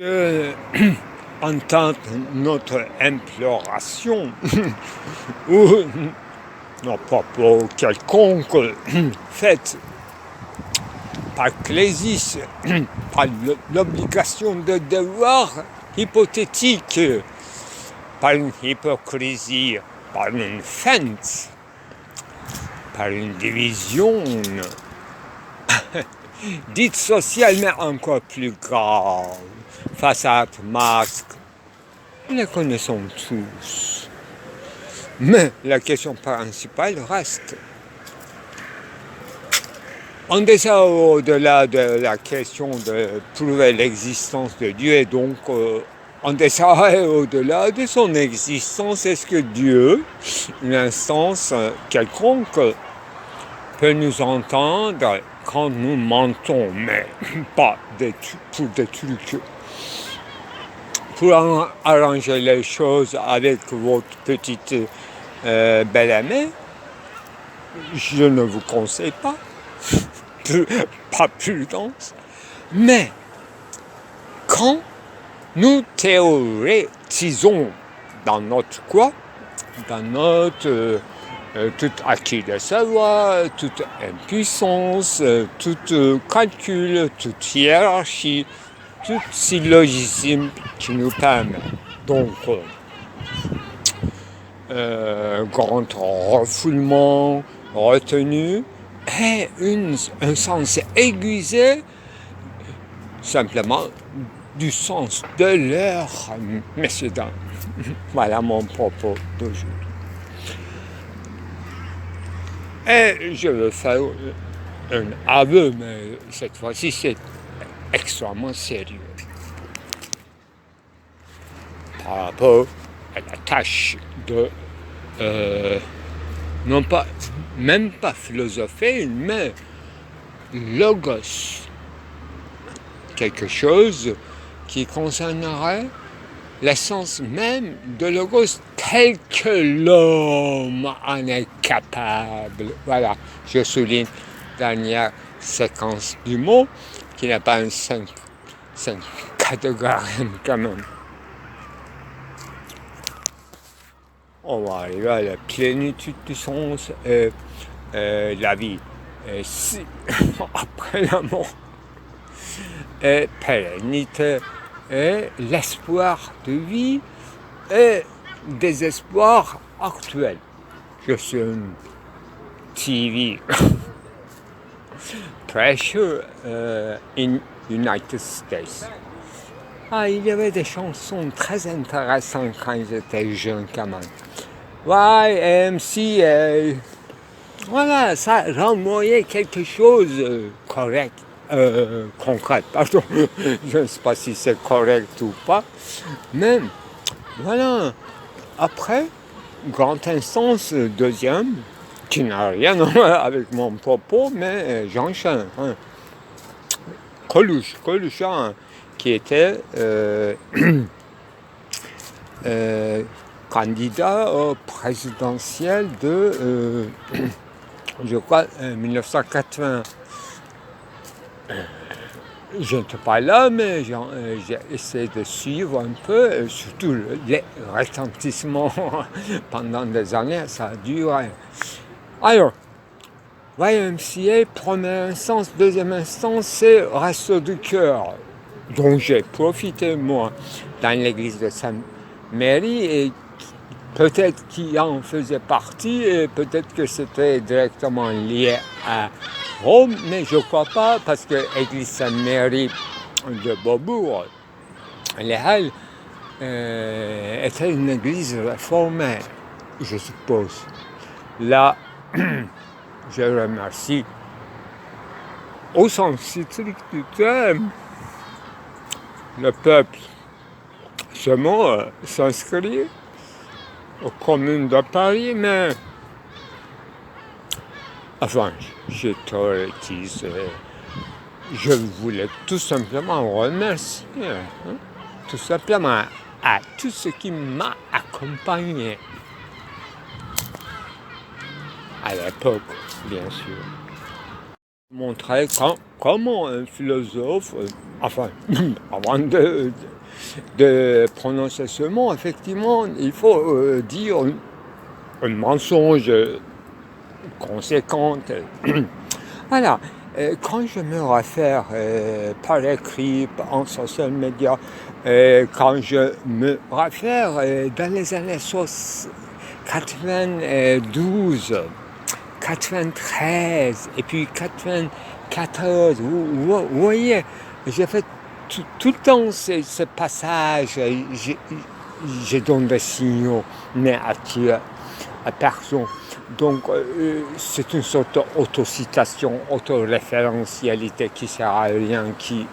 Euh, entendre notre imploration ou nos propos quelconques faits par Clésis, par l'obligation de devoir hypothétique, par une hypocrisie, par une feinte, par une division dite sociale, mais encore plus grave, façade, masque, nous les connaissons tous. Mais la question principale reste. En deçà, au-delà de la question de prouver l'existence de Dieu, et donc en deçà et au-delà de son existence, est-ce que Dieu, une instance quelconque, peut nous entendre quand nous mentons, mais pas pour des trucs. Pour arranger les choses avec votre petite belle-amie, je ne vous conseille pas, pas prudence, mais quand nous théorisons dans notre quoi, dans notre tout acquis de savoir, toute impuissance, tout calcul, toute hiérarchie, tout syllogisme qui nous permet donc grand refoulement, retenue et un sens aiguisé simplement du sens de l'heure, messieurs dames. Voilà mon propos d'aujourd'hui. Et je veux faire un aveu, mais cette fois-ci c'est extrêmement sérieux. Par rapport à la tâche de, non pas, même pas philosopher, mais logos. Quelque chose qui concernerait l'essence même de logos tel que l'homme en est capable. Voilà, je souligne la dernière séquence du mot, qui n'a pas un 5 catégorème quand même. On va arriver à la plénitude du sens et la vie. Et si, après la mort, et pérennité, et l'espoir de vie, et désespoir actuel. Je suis un TV pressure in United States. Il y avait des chansons très intéressantes quand j'étais jeune quand même. YMCA. Voilà, ça renvoyait quelque chose correct. Concrète, pardon, je ne sais pas si c'est correct ou pas, mais voilà. Après, grande instance, deuxième, qui n'a rien à voir avec mon propos, mais j'enchaîne. Coluche, hein, qui était candidat au présidentiel de, je crois, 1980. Je n'étais pas là, mais j'ai essayé de suivre un peu, surtout les retentissements pendant des années, ça a duré. Alors, YMCA, première instance, deuxième instance, c'est Resto du Cœur, dont j'ai profité, moi, dans l'église de Sainte-Marie, et peut-être qui en faisait partie, et peut-être que c'était directement lié à Rome, mais je ne crois pas, parce que l'église Sainte-Marie de Beaubourg, Les Halles, était une église réformée, je suppose. Là, je remercie, au sens strict du terme, le peuple. Ce mot s'inscrit aux communes de Paris, mais enfin, je théorétise. Je voulais tout simplement remercier, tout simplement à tout ce qui m'a accompagné à l'époque, bien sûr. Montrer comment un philosophe, enfin, avant de prononcer ce mot, effectivement, il faut dire un mensonge conséquent. Voilà. Quand je me réfère par écrit, en social media, quand je me réfère dans les années 92, 93 et puis 94, vous voyez, j'ai fait tout le temps ce passage, je donne des signaux négatifs à personne. Donc c'est une sorte d'autocitation, autoréférentialité qui ne sert à rien, qui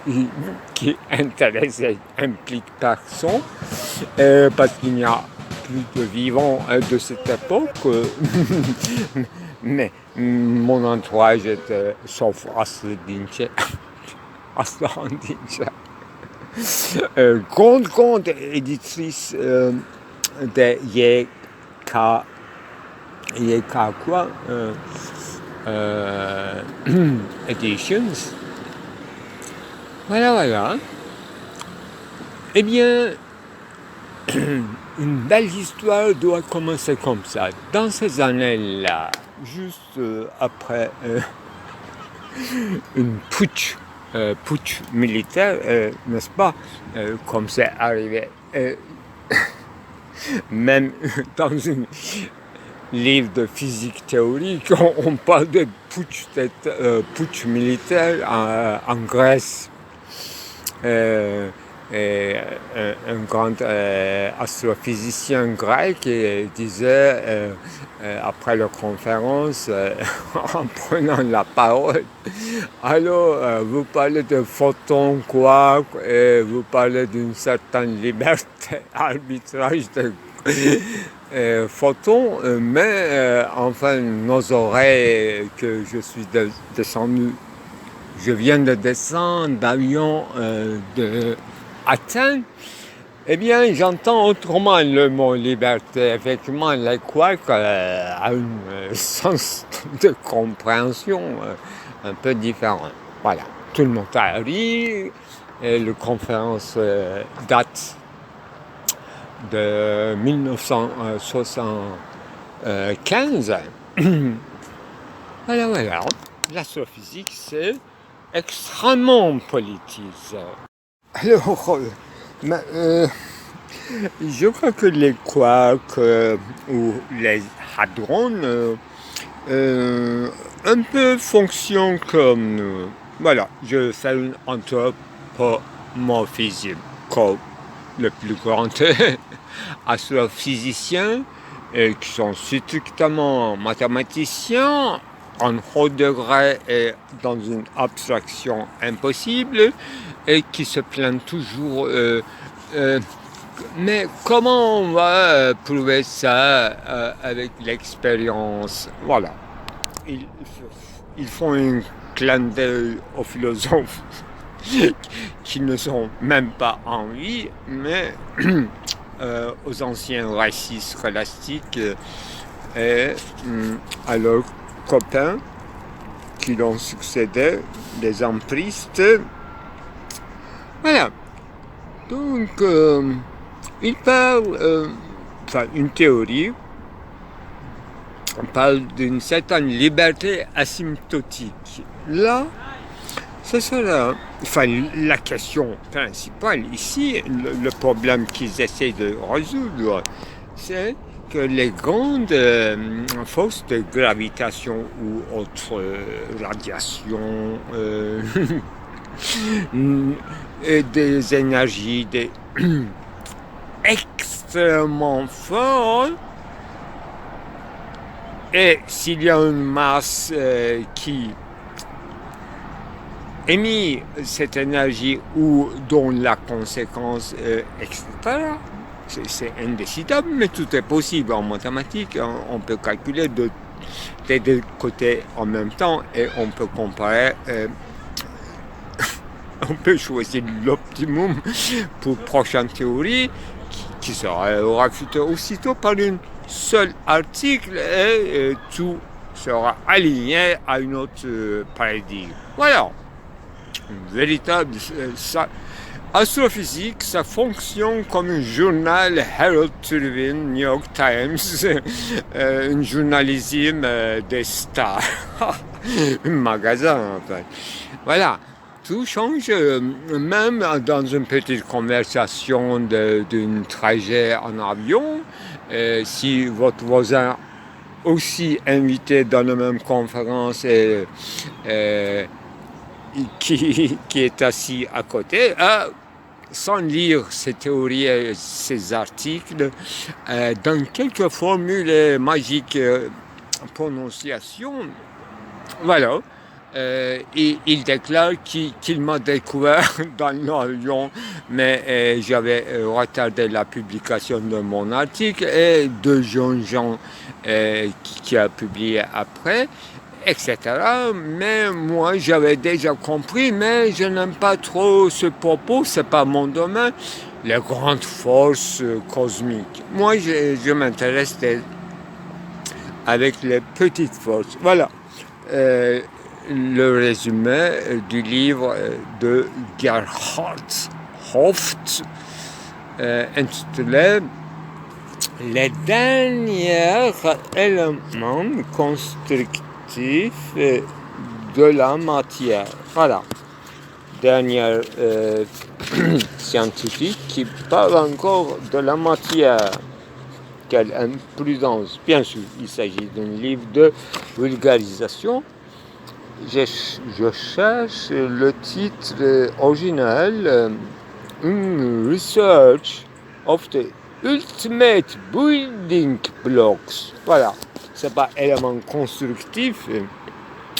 intéresse et implique personne, parce qu'il n'y a plus de vivants de cette époque. Mais mon entourage était, sauf Astrid Lindgren, grande éditrice de YK quoi, Editions. Voilà. Eh bien, une belle histoire doit commencer comme ça. Dans ces années-là, juste après une putsch militaire, n'est-ce pas, comme c'est arrivé, même dans un livre de physique théorique, on parle de putsch militaire en Grèce. Un grand astrophysicien grec disait après la conférence, en prenant la parole, alors vous parlez de photons, quarks, et vous parlez d'une certaine liberté, arbitrage de photons, mais enfin nos oreilles, que je suis descendu, je viens de descendre d'avion de Athènes, eh bien, j'entends autrement le mot liberté. Effectivement, les quarks a un sens de compréhension un peu différent. Voilà, tout le monde a ri, et la conférence date de 1975. Voilà, l'astrophysique, c'est extrêmement politisé. Alors, je crois que les quarks ou les hadrons un peu fonctionnent comme nous. Voilà, je fais une anthropomorphisme comme le plus grand astrophysiciens qui sont strictement mathématiciens en haut degré et dans une abstraction impossible, et qui se plaignent toujours. Mais comment on va prouver ça avec l'expérience? Voilà. Ils font un clin d'œil aux philosophes qui ne sont même pas en vie, mais aux anciens récits scolastiques et à leurs copains qui l'ont succédé, les empristes. Voilà. Donc, il parle, une théorie, on parle d'une certaine liberté asymptotique. Là, ce sera, la question principale ici, le problème qu'ils essaient de résoudre, c'est que les grandes forces de gravitation ou autres radiations, et des énergies extrêmement fortes, et s'il y a une masse qui émet cette énergie ou dont la conséquence, etc., c'est indécidable, mais tout est possible en mathématiques. On peut calculer des deux côtés en même temps et on peut comparer. On peut choisir l'optimum pour prochaine théorie qui sera réfutée aussitôt par une seul article et tout sera aligné à une autre paradigme. Voilà, une véritable astrophysique, ça fonctionne comme un journal Herald Tribune, New York Times, un journalisme des stars, un magasin en fait. Voilà, tout change, même dans une petite conversation d'un trajet en avion, si votre voisin aussi invité dans la même conférence qui est assis à côté, sans lire ces théories et ces articles, dans quelques formules magiques prononciations, voilà, il déclare qu'il m'a découvert dans l'avion, mais j'avais retardé la publication de mon article et de jeunes gens qui a publié après, etc. Mais moi, j'avais déjà compris, mais je n'aime pas trop ce propos, c'est pas mon domaine, les grandes forces cosmiques. Moi, je m'intéresse avec les petites forces. Voilà. Le résumé du livre de Gerhard Hooft, intitulé Les derniers éléments constructifs de la matière. Voilà. Dernier scientifique qui parle encore de la matière. Quelle imprudence. Bien sûr, il s'agit d'un livre de vulgarisation. Je cherche le titre original, Research of the Ultimate Building Blocks. Voilà, c'est pas élément constructif,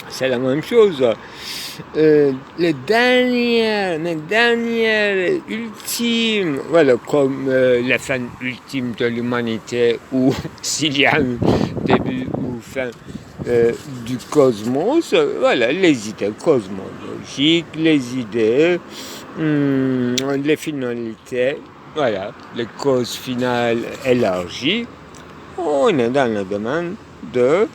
c'est la même chose. Les dernières ultimes, voilà, comme la fin ultime de l'humanité, ou s'il y a un début ou fin du cosmos, voilà, les idées cosmologiques, les idées, les finalités, voilà, les causes finales élargies. On est dans le domaine de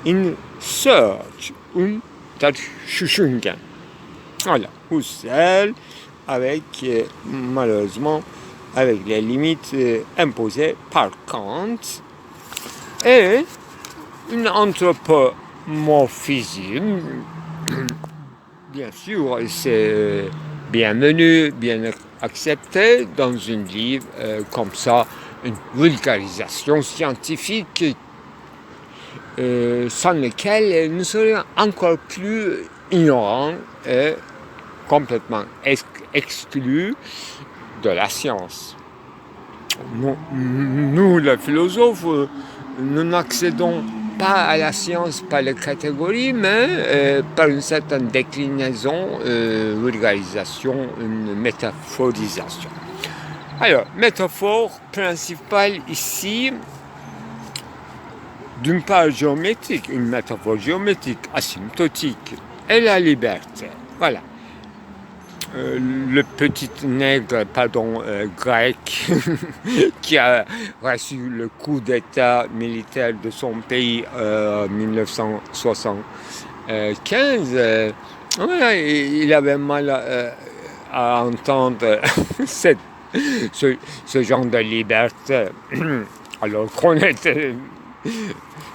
une search, une Tadchushungan. Voilà, Husserl, avec malheureusement avec les limites imposées par Kant, et une anthropomorphisme. Bien sûr, c'est bienvenu, bien accepté dans un livre comme ça, une vulgarisation scientifique sans lequel nous serions encore plus ignorants et complètement exclus de la science. Nous, les philosophes, nous n'accédons pas à la science par les catégories, mais par une certaine déclinaison, vulgarisation, une métaphorisation. Alors, métaphore principale ici, d'une part géométrique, une métaphore géométrique asymptotique, et la liberté. Voilà. Le petit nègre, grec, qui a reçu le coup d'état militaire de son pays en 1975, voilà, il avait mal à entendre ce genre de liberté, alors qu'on était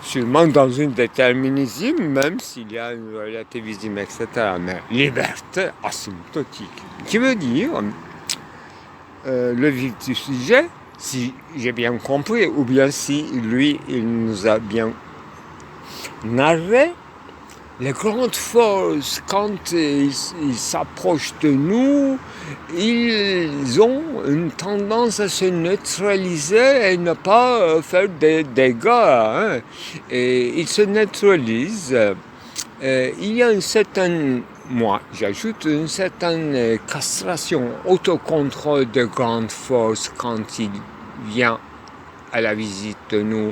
sûrement dans une déterminisme, même s'il y a un relativisme, etc. Mais liberté asymptotique, qui veut dire le vif du sujet, si j'ai bien compris, ou bien si lui, il nous a bien narré, les grandes forces, quand ils s'approchent de nous, ils ont une tendance à se neutraliser et ne pas faire des dégâts. Hein. Et ils se neutralisent. Il y a une certaine, moi j'ajoute, une certaine castration, autocontrôle de grandes forces quand il vient à la visite de nous.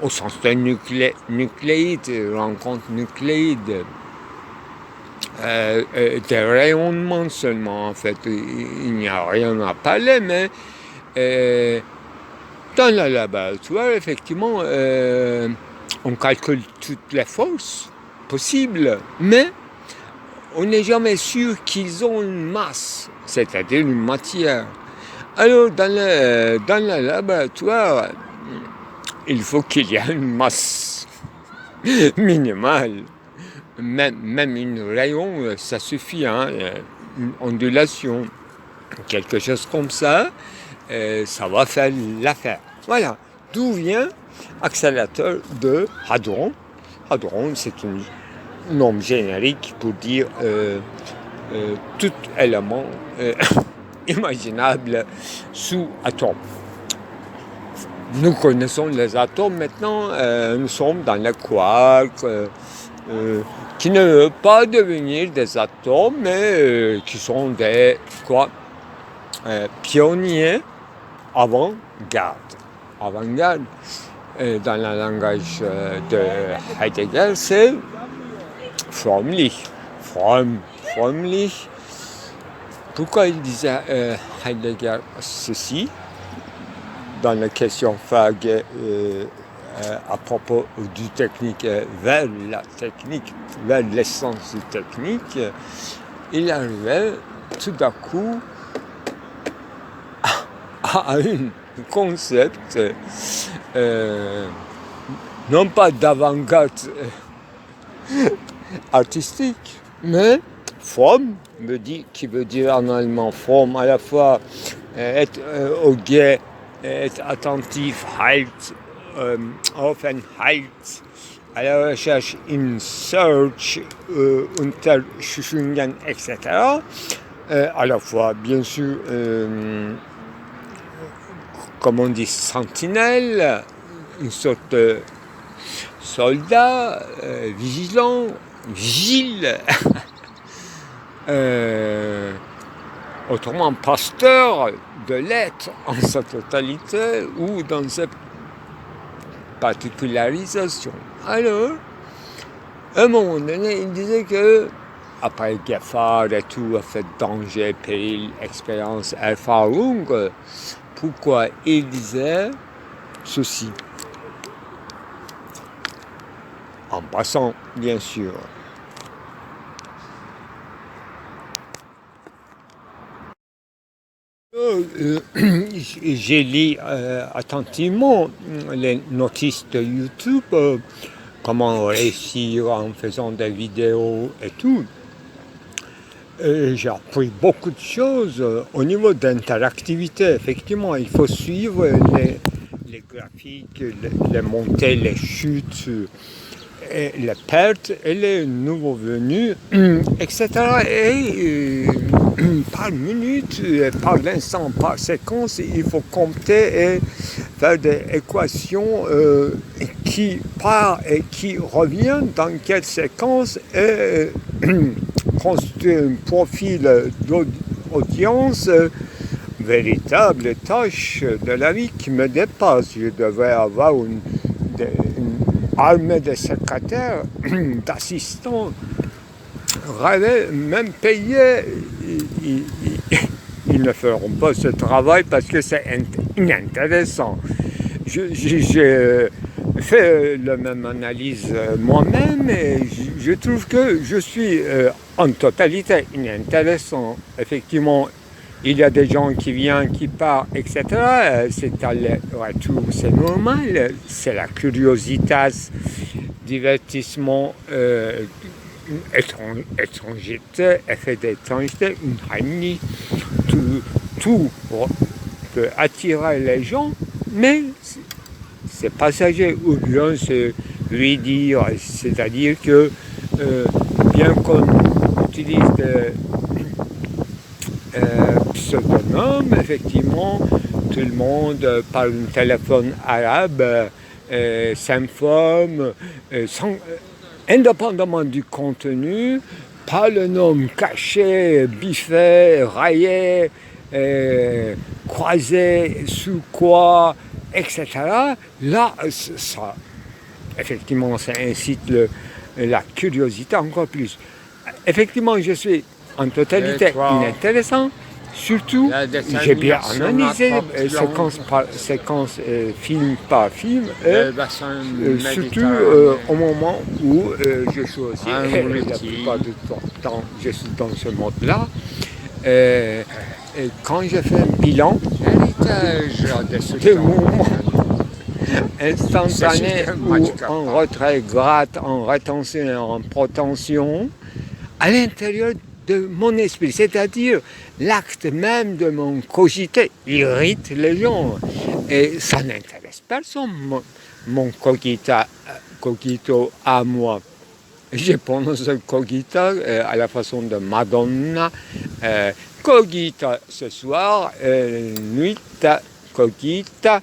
Au sens de nucléides, rencontres nucléides, des rayonnements seulement, en fait, il n'y a rien à parler, mais dans le laboratoire, effectivement, on calcule toutes les forces possibles, mais on n'est jamais sûr qu'ils ont une masse, c'est-à-dire une matière. Alors, dans le laboratoire, il faut qu'il y ait une masse minimale. Même une rayon, ça suffit, hein, une ondulation, quelque chose comme ça, ça va faire l'affaire. Voilà, d'où vient accélérateur de hadron. Hadron, c'est un nom générique pour dire tout élément imaginable sous atome. Nous connaissons les atomes maintenant, nous sommes dans les quarks, qui ne veulent pas devenir des atomes, mais qui sont des pionniers avant-garde. Avant-garde, dans le langage de Heidegger, c'est Frömmlich. Frömmlich. Pourquoi il disait Heidegger ceci dans la question vague à propos du technique, vers la technique, vers l'essence du technique, il arrivait tout d'un coup à un concept, non pas d'avant-garde artistique, mais Form, qui veut dire en allemand forme, à la fois être au guet, être attentif, halt, Offenheit, à la recherche, in search, Untersuchungen, etc. À la fois, bien sûr, comme on dit, sentinelle, une sorte de soldat, vigilant, vigile, autrement pasteur de l'être en sa totalité ou dans sa particularisation. Alors, à un moment donné, il disait que, après Gefahr et tout, a fait danger, péril, expérience, Erfahrung, pourquoi il disait ceci? En passant, bien sûr. J'ai lu attentivement les notices de YouTube, comment réussir en faisant des vidéos et tout. J'ai appris beaucoup de choses au niveau d'interactivité. Effectivement, il faut suivre les graphiques, les montées, les chutes, et les pertes et les nouveaux venus, etc. Et par minute, par l'instant, par séquence, il faut compter et faire des équations qui part et qui revient dans quelle séquence et constituer un profil d'audience, véritable tâche de la vie qui me dépasse. Je devrais avoir une armée de secrétaires, d'assistants, rêver, même payés. Ils ne feront pas ce travail parce que c'est inintéressant. J'ai fait la même analyse moi-même et je trouve que je suis en totalité inintéressant. Effectivement, il y a des gens qui viennent, qui partent, etc. C'est à retour, c'est normal. C'est la curiosité, divertissement, étrangeté, effet d'étrangeté, une harmonie. Tout peut attirer les gens, mais c'est passager, ou bien c'est lui dire, c'est-à-dire que bien qu'on utilise des pseudonymes, effectivement, tout le monde par un téléphone arabe s'informe, indépendamment du contenu, par le nom caché, biffé, raillé, croisé, sous quoi, etc. Là, ça, effectivement, ça incite la curiosité encore plus. Effectivement, je suis en totalité inintéressant, Surtout, j'ai bien analysé séquence par séquence, film par film, et surtout au moment où je choisis, la plupart du temps je suis dans ce mode-là. Et quand je fais un bilan de mouvement instantané ou en retrait gratte, en rétention, en protension, à l'intérieur de mon esprit, c'est-à-dire l'acte même de mon cogiter irrite les gens et ça n'intéresse personne, mon cogito à moi. Je prononce cogita à la façon de Madonna, cogita ce soir, nuita, cogita,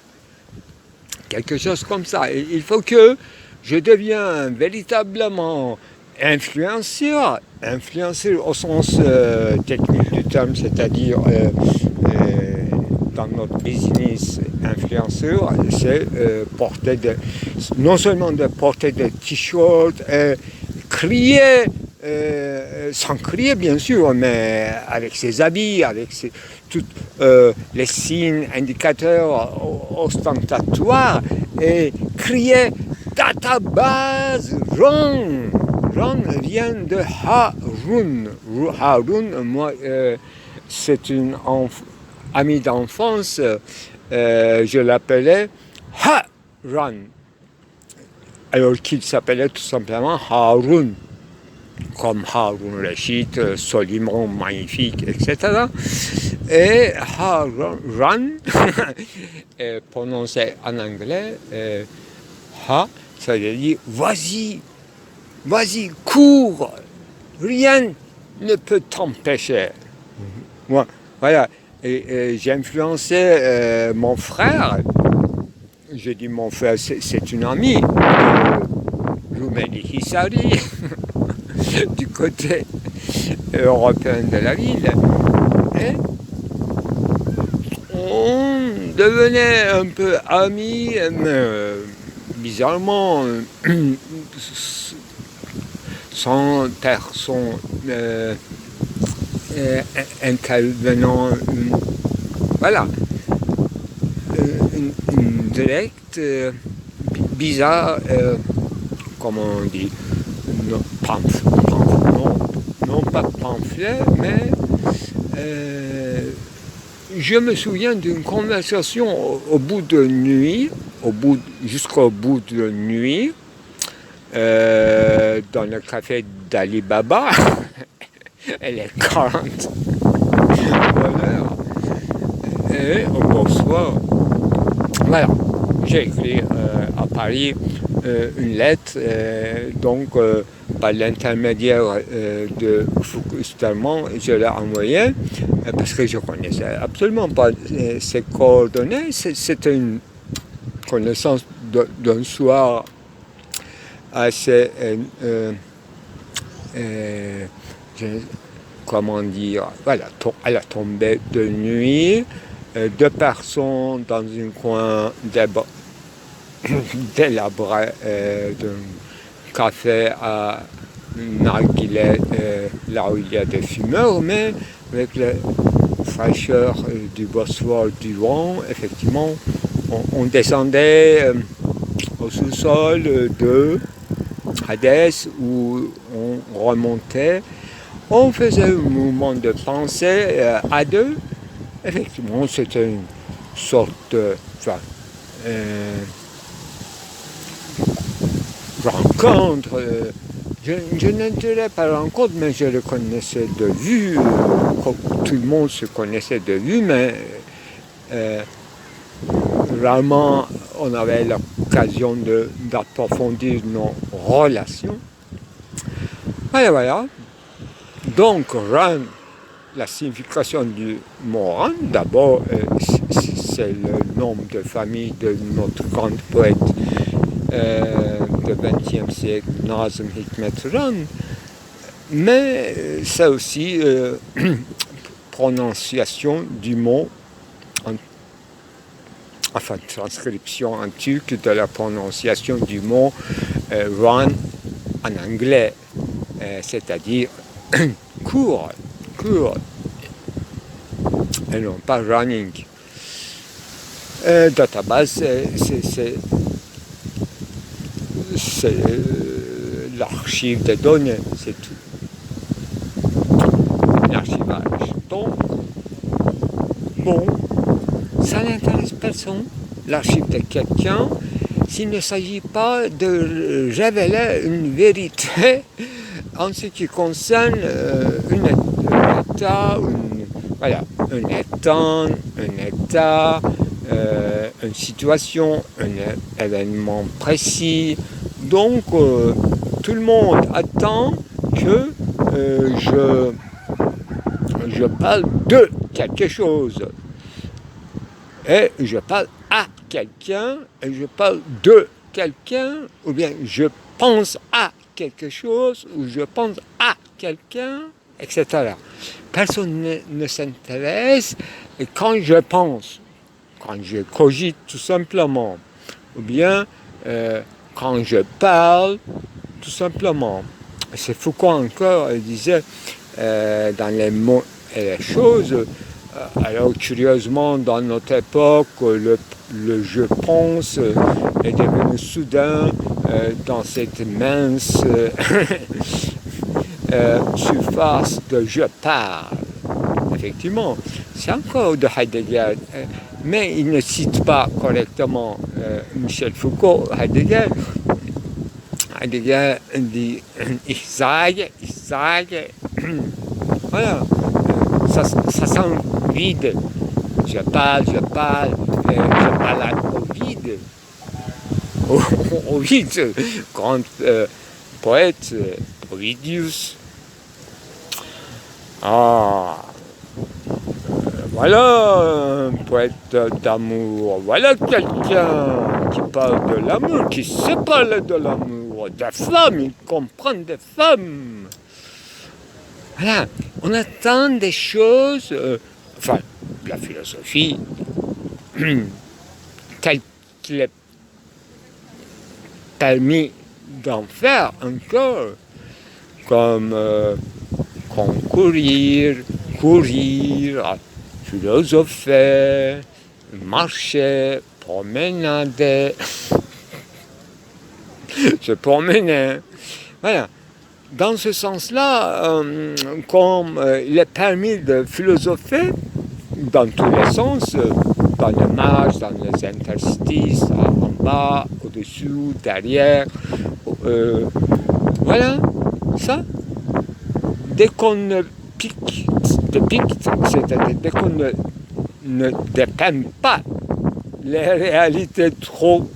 quelque chose comme ça. Il faut que je devienne véritablement influenceur au sens technique du terme, c'est-à-dire dans notre business, influenceur, c'est non seulement de porter des t-shirts, crier, sans crier bien sûr, mais avec ses habits, avec tous les signes indicateurs ostentatoires, et crier database run. Ron vient de Haroun. Haroun, moi, c'est une amie d'enfance. Je l'appelais Haran, alors qu'il s'appelait tout simplement Haroun, comme Haroun Rachid, Soliman magnifique, etc. Et Haran, prononcé en anglais, ça veut dire vas-y, cours, rien ne peut t'empêcher. Moi, voilà, et j'ai influencé mon frère. J'ai dit mon frère, c'est une amie, Roumeli Hissari, du côté européen de la ville. Et on devenait un peu amis, mais bizarrement, sans personne intervenant, voilà, une directe bizarre, comment on dit, non pas pamphlet, mais je me souviens d'une conversation jusqu'au bout de nuit, dans le café d'Ali Baba. Elle est 40 bonheur. Et au bonsoir, voilà, j'ai écrit à Paris une lettre, par l'intermédiaire de Foucault Stalman, je l'ai envoyée parce que je ne connaissais absolument pas ses coordonnées. C'était une connaissance d'un soir assez, comment dire, voilà, à la tombée de nuit, deux personnes dans un coin délabré d'un café à narguilé, là où il y a des fumeurs, mais avec la fraîcheur du Bosphore, du vent, effectivement, on descendait au sous-sol de Hadès où on remontait. On faisait un mouvement de pensée à deux. Effectivement, c'était une sorte de rencontre. Je ne dirais pas rencontre, mais je le connaissais de vue. Tout le monde se connaissait de vue, mais rarement on avait l'occasion d'approfondir nos relations. Voilà. Donc, Ran, la signification du mot Ran, d'abord, c'est le nom de famille de notre grande poète du XXe siècle, Nazım Hikmet Ran, mais c'est aussi prononciation du mot, transcription en turc de la prononciation du mot Ran en anglais, c'est-à-dire cours. et non pas running. Database, c'est l'archive des données, c'est tout. L'archivage. Donc, bon, ça n'intéresse personne, l'archive de quelqu'un, s'il ne s'agit pas de révéler une vérité en ce qui concerne un état, une situation, un événement précis. Donc, tout le monde attend que je parle de quelque chose. Et je parle à quelqu'un, et je parle de quelqu'un, ou bien je pense à quelque chose, ou je pense à quelqu'un, etc. Personne ne s'intéresse quand je pense, quand je cogite tout simplement, ou bien quand je parle tout simplement. C'est Foucault encore, il disait dans les mots et les choses. Alors curieusement, dans notre époque, le je pense est devenu soudain dans cette mince surface de je parle. Effectivement, c'est encore de Heidegger, mais il ne cite pas correctement Michel Foucault, Heidegger. Heidegger dit ich sage, voilà, ça sent vide. Je parle au vide. Au vide, grand poète, Ovidius. Voilà un poète d'amour, voilà quelqu'un qui parle de l'amour, qui sait parler de l'amour, des femmes, il comprend des femmes. Voilà, on attend des choses, la philosophie, telle qu'il est permis d'en faire encore, comme concourir, courir, philosopher, marcher, promenader, se promener. Voilà. Dans ce sens-là, comme il est permis de philosopher dans tous les sens, dans les marges, dans les interstices, en bas, au-dessous, derrière, voilà, ça. Dès qu'on ne c'est-à-dire dès qu'on ne dépeint pas les réalités trop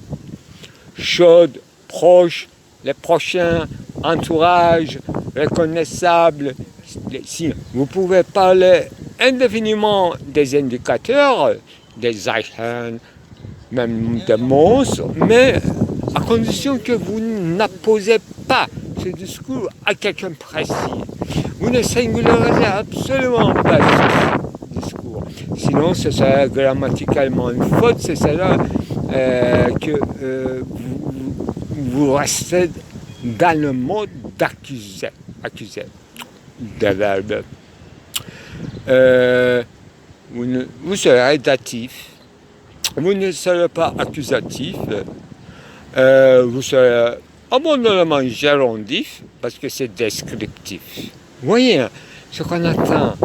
chaudes, proches, les prochains entourages reconnaissables. Si vous pouvez parler indéfiniment des indicateurs, des Zeichen, même des monstres, mais à condition que vous n'apposez pas ce discours à quelqu'un précis. Vous ne singularisez absolument pas ce discours. Sinon, ce serait grammaticalement une faute, ce serait que vous restez dans le mode d'accuser, des verbes. Vous serez datif, vous ne serez pas accusatif, vous serez abondamment gérondif parce que c'est descriptif. Vous voyez, ce qu'on attend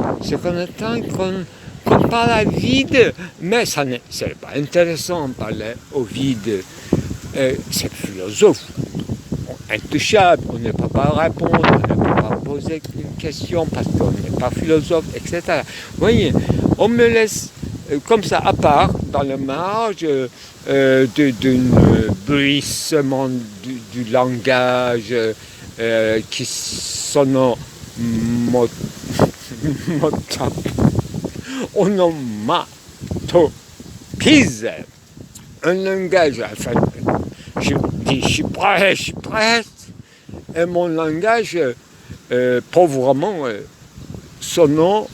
qu'on parle à vide, mais ce n'est pas intéressant de parler au vide. C'est philosophe, intouchable, on ne peut pas répondre, on ne peut pas poser une question parce qu'on n'est pas philosophe, etc. Vous voyez, on me laisse comme ça à part, dans le marge d'un bruissement du langage qui sonne onomatopise. Un langage, enfin, je dis je suis prêt, et mon langage pauvrement sonore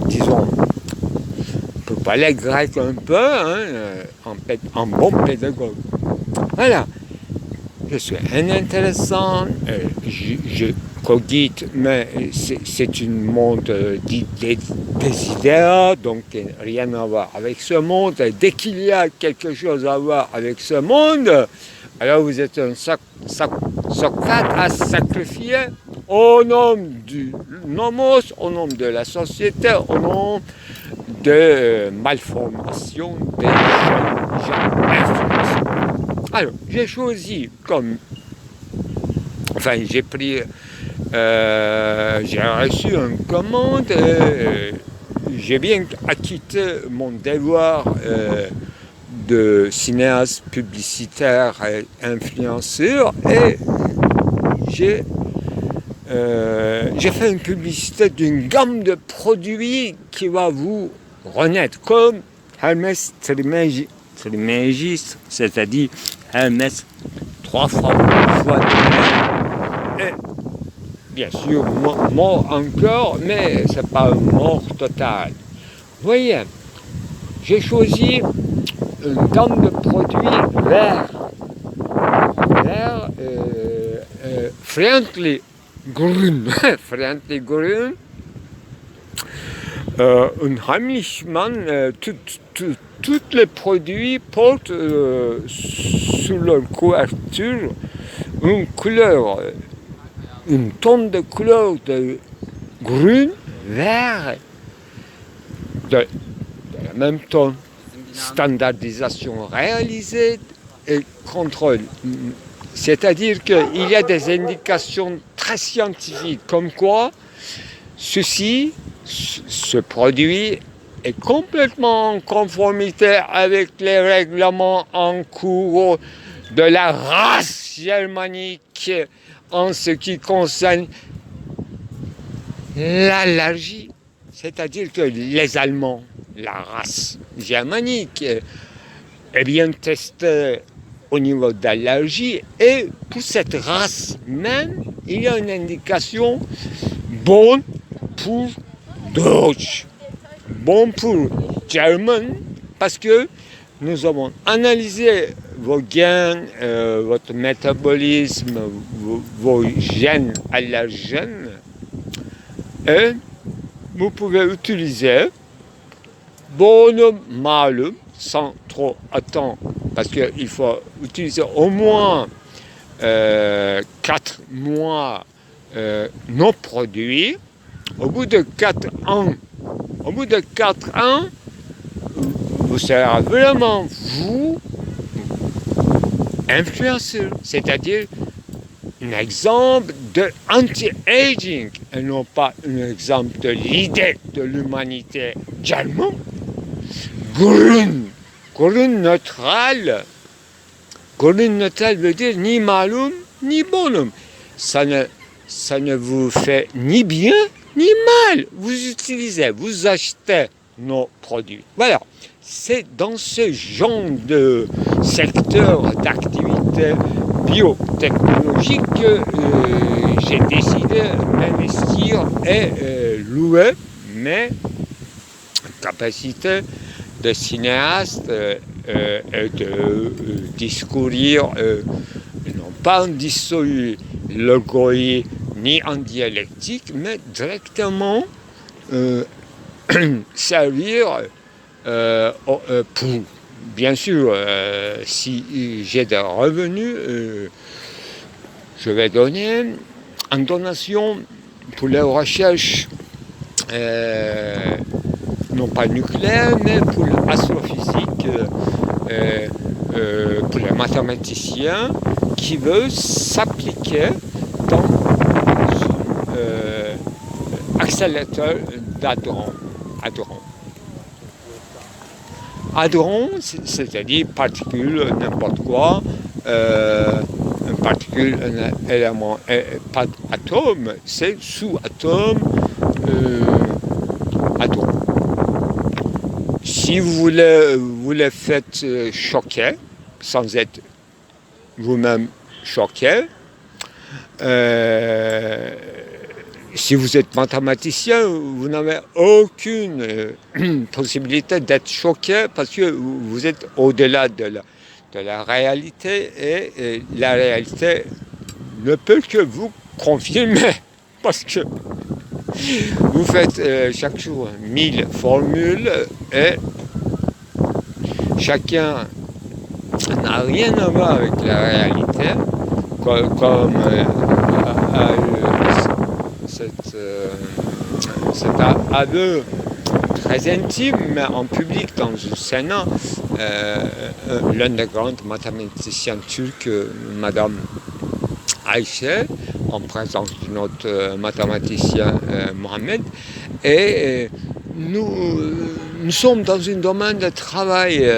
disons, on peut parler grec un peu, en bon pédagogue. Voilà, je suis inintéressant, je cogite, mais c'est un monde des idées, donc rien à voir avec ce monde. Et dès qu'il y a quelque chose à voir avec ce monde, alors vous êtes un Socrate à sacrifier au nom du nomos, au nom de la société, au nom de malformation des gens influencés. Alors, j'ai choisi j'ai reçu une commande, j'ai bien acquitté mon devoir de cinéaste publicitaire et influenceur et j'ai fait une publicité d'une gamme de produits qui va vous renaître comme Hermès Trismegistus, c'est-à-dire Hermès 3 fois et bien sûr mort encore, mais c'est pas une mort totale. Vous voyez, j'ai choisi une gamme de produits verts, friendly grün, friendly grün. Un Heimlichmann, tous les produits portent sur leur couverture une couleur, une tonne de couleur de grün, vert, de la même tonne. Standardisation réalisée et contrôle. C'est-à-dire qu'il y a des indications très scientifiques comme quoi ce produit est complètement en conformité avec les règlements en cours de la race germanique en ce qui concerne l'allergie. C'est-à-dire que les Allemands, la race germanique, est bien testée au niveau d'allergie et pour cette race même, il y a une indication bonne pour Deutsch, bon pour German, parce que nous avons analysé vos gains, votre métabolisme, vos gènes allergènes et vous pouvez utiliser bonhomme mâle sans trop attendre parce qu'il faut utiliser au moins 4 mois nos produits. Au bout de 4 ans, vous serez vraiment vous influenceur, c'est-à-dire un exemple de anti-aging et non pas un exemple de l'idée de l'humanité germane. Grün neutral veut dire ni malum ni bonum. Ça ne vous fait ni bien ni mal. Vous achetez nos produits. Voilà, c'est dans ce genre de secteur d'activité biotechnologique que j'ai décidé d'investir et louer mes capacités de cinéaste et de discourir non pas en dissolu logoï ni en dialectique, mais directement servir pour, bien sûr, si j'ai des revenus, je vais donner en donation pour les recherches non pas nucléaires, mais pour l'astrophysique, pour les mathématiciens qui veulent s'appliquer dans un accélérateur d'hadrons. Hadron, c'est-à-dire particule, n'importe quoi, une particule, un élément, pas atome, c'est sous-atome, atome. Si vous les faites choquer, sans être vous-même choqué, si vous êtes mathématicien, vous n'avez aucune possibilité d'être choqué parce que vous êtes au-delà de la réalité et la réalité ne peut que vous confirmer parce que vous faites chaque jour 1000 formules et chacun n'a rien à voir avec la réalité, comme cet aveu très intime, mais en public dans une scène, l'un des grands mathématiciens turcs, Madame Ayşe, en présence de notre mathématicien Mohamed, et nous sommes dans un domaine de travail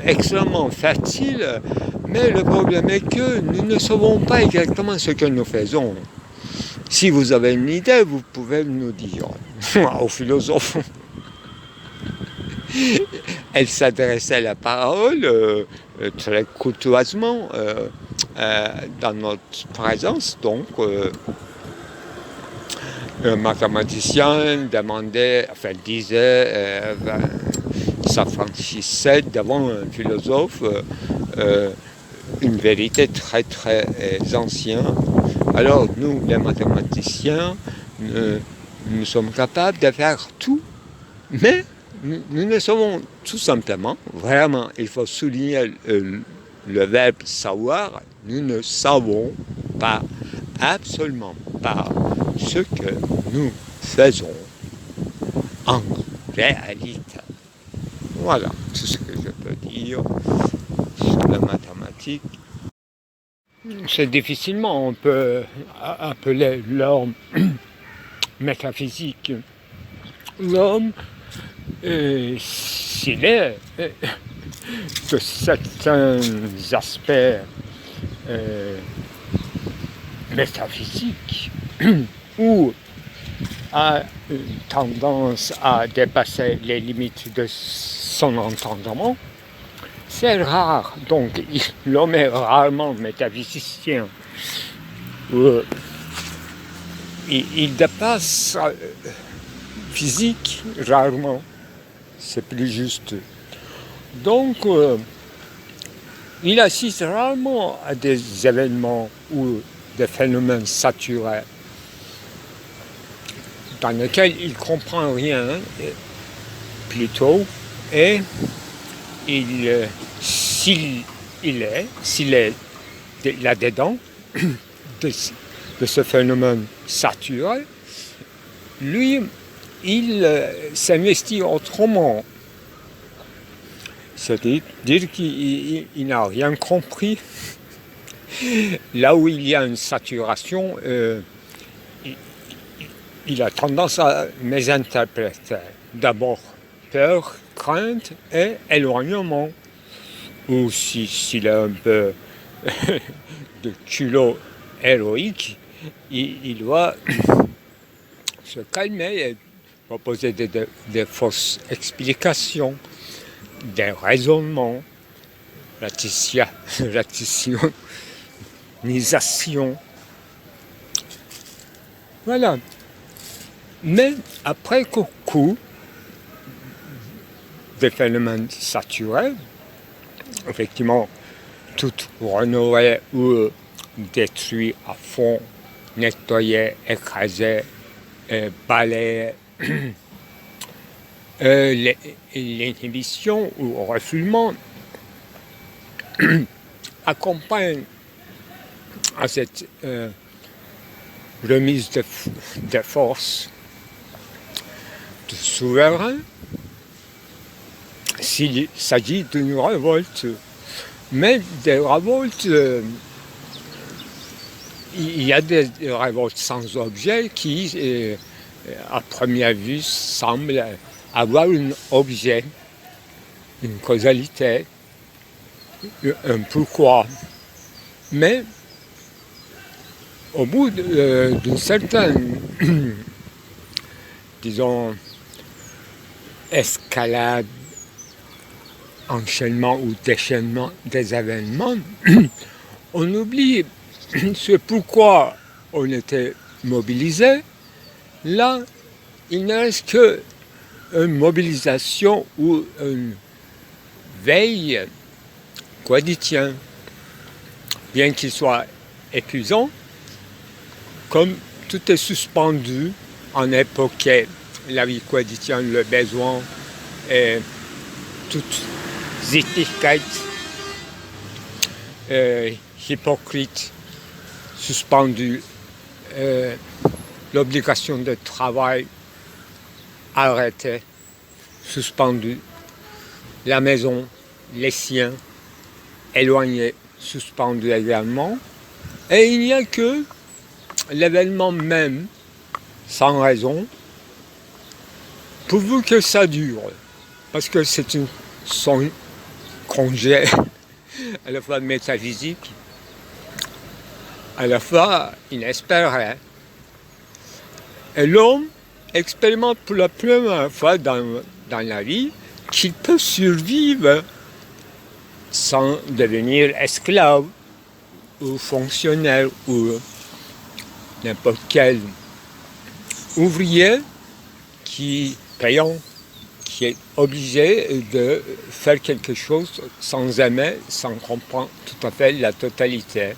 extrêmement fertile, mais le problème est que nous ne savons pas exactement ce que nous faisons. Si vous avez une idée, vous pouvez nous dire. Aux philosophes, elle s'adressait la parole très courtoisement dans notre présence, donc le mathématicien disait, s'affranchissait devant un philosophe une vérité très très ancienne. Alors nous, les mathématiciens, nous sommes capables de faire tout, mais nous ne savons tout simplement, vraiment, il faut souligner le verbe savoir, nous ne savons pas, absolument pas, ce que nous faisons en réalité. Voilà tout ce que je peux dire sur la mathématique. C'est difficilement on peut appeler l'homme métaphysique. L'homme, s'il est de certains aspects métaphysiques ou a une tendance à dépasser les limites de son entendement, c'est rare. Donc l'homme est rarement métaphysicien. Il dépasse physique rarement. C'est plus juste. Donc il assiste rarement à des événements ou des phénomènes saturés dans lesquels il ne comprend rien plutôt, et s'il est là-dedans de ce phénomène saturé, lui, il s'investit autrement. C'est-à-dire qu'il n'a rien compris. Là où il y a une saturation, il a tendance à mésinterpréter. D'abord peur, crainte et éloignement. Ou s'il a un peu de culot héroïque, il doit se calmer et proposer des fausses explications, des raisonnements, ratiocination. Voilà. Mais après coup, des phénomènes saturés, effectivement, tout renouvelé ou détruit à fond, nettoyé, écrasé, balayé, l'inhibition ou refoulement accompagne à cette remise de force du souverain s'il s'agit d'une révolte. Mais des révoltes, il y a des révoltes sans objet qui, à première vue, semblent avoir un objet, une causalité, un pourquoi. Mais au bout d'une certaine, disons, escalade, enchaînement ou déchaînement des événements, on oublie ce pourquoi on était mobilisé. Là, il ne reste qu'une mobilisation ou une veille quotidienne, bien qu'il soit épuisant, comme tout est suspendu en époque la vie quotidienne, le besoin et toutes étiquettes hypocrites suspendues, l'obligation de travail arrêtée, suspendue, la maison, les siens éloignés, suspendus également, et il n'y a que l'événement même, sans raison, pourvu que ça dure, parce que c'est son congé à la fois métaphysique, à la fois inespéré. Et l'homme expérimente pour la première fois dans la vie qu'il peut survivre sans devenir esclave ou fonctionnaire ou n'importe quel ouvrier qui payant, qui est obligé de faire quelque chose sans aimer, sans comprendre tout à fait la totalité.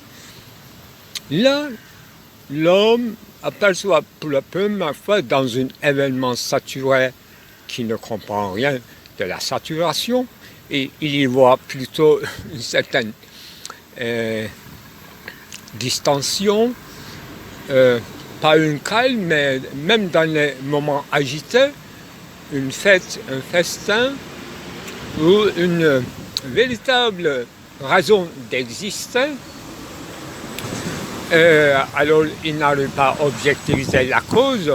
Là, l'homme aperçoit pour la première fois dans un événement saturé qui ne comprend rien de la saturation, et il y voit plutôt une certaine distension, pas une calme, mais même dans les moments agités, une fête, un festin, ou une véritable raison d'exister. Alors il n'arrive pas à objectiviser la cause,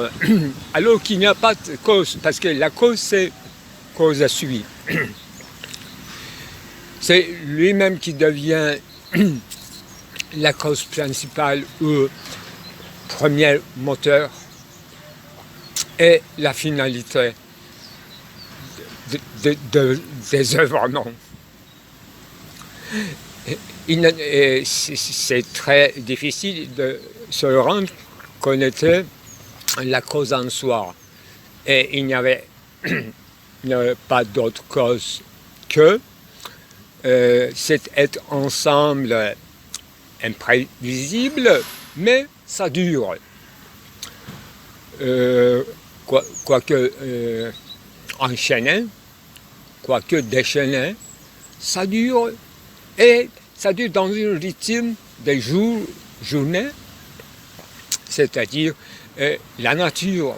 alors qu'il n'y a pas de cause, parce que la cause c'est cause à suivre. C'est lui-même qui devient la cause principale ou premier moteur et la finalité des œuvres, non. C'est très difficile de se rendre qu'on était la cause en soi. Et il n'y avait pas d'autre cause que cet être ensemble imprévisible, mais ça dure. Quoique enchaîné, quoique déchaîné, ça dure. Et ça dure dans un rythme des jours, journées, c'est-à-dire la nature,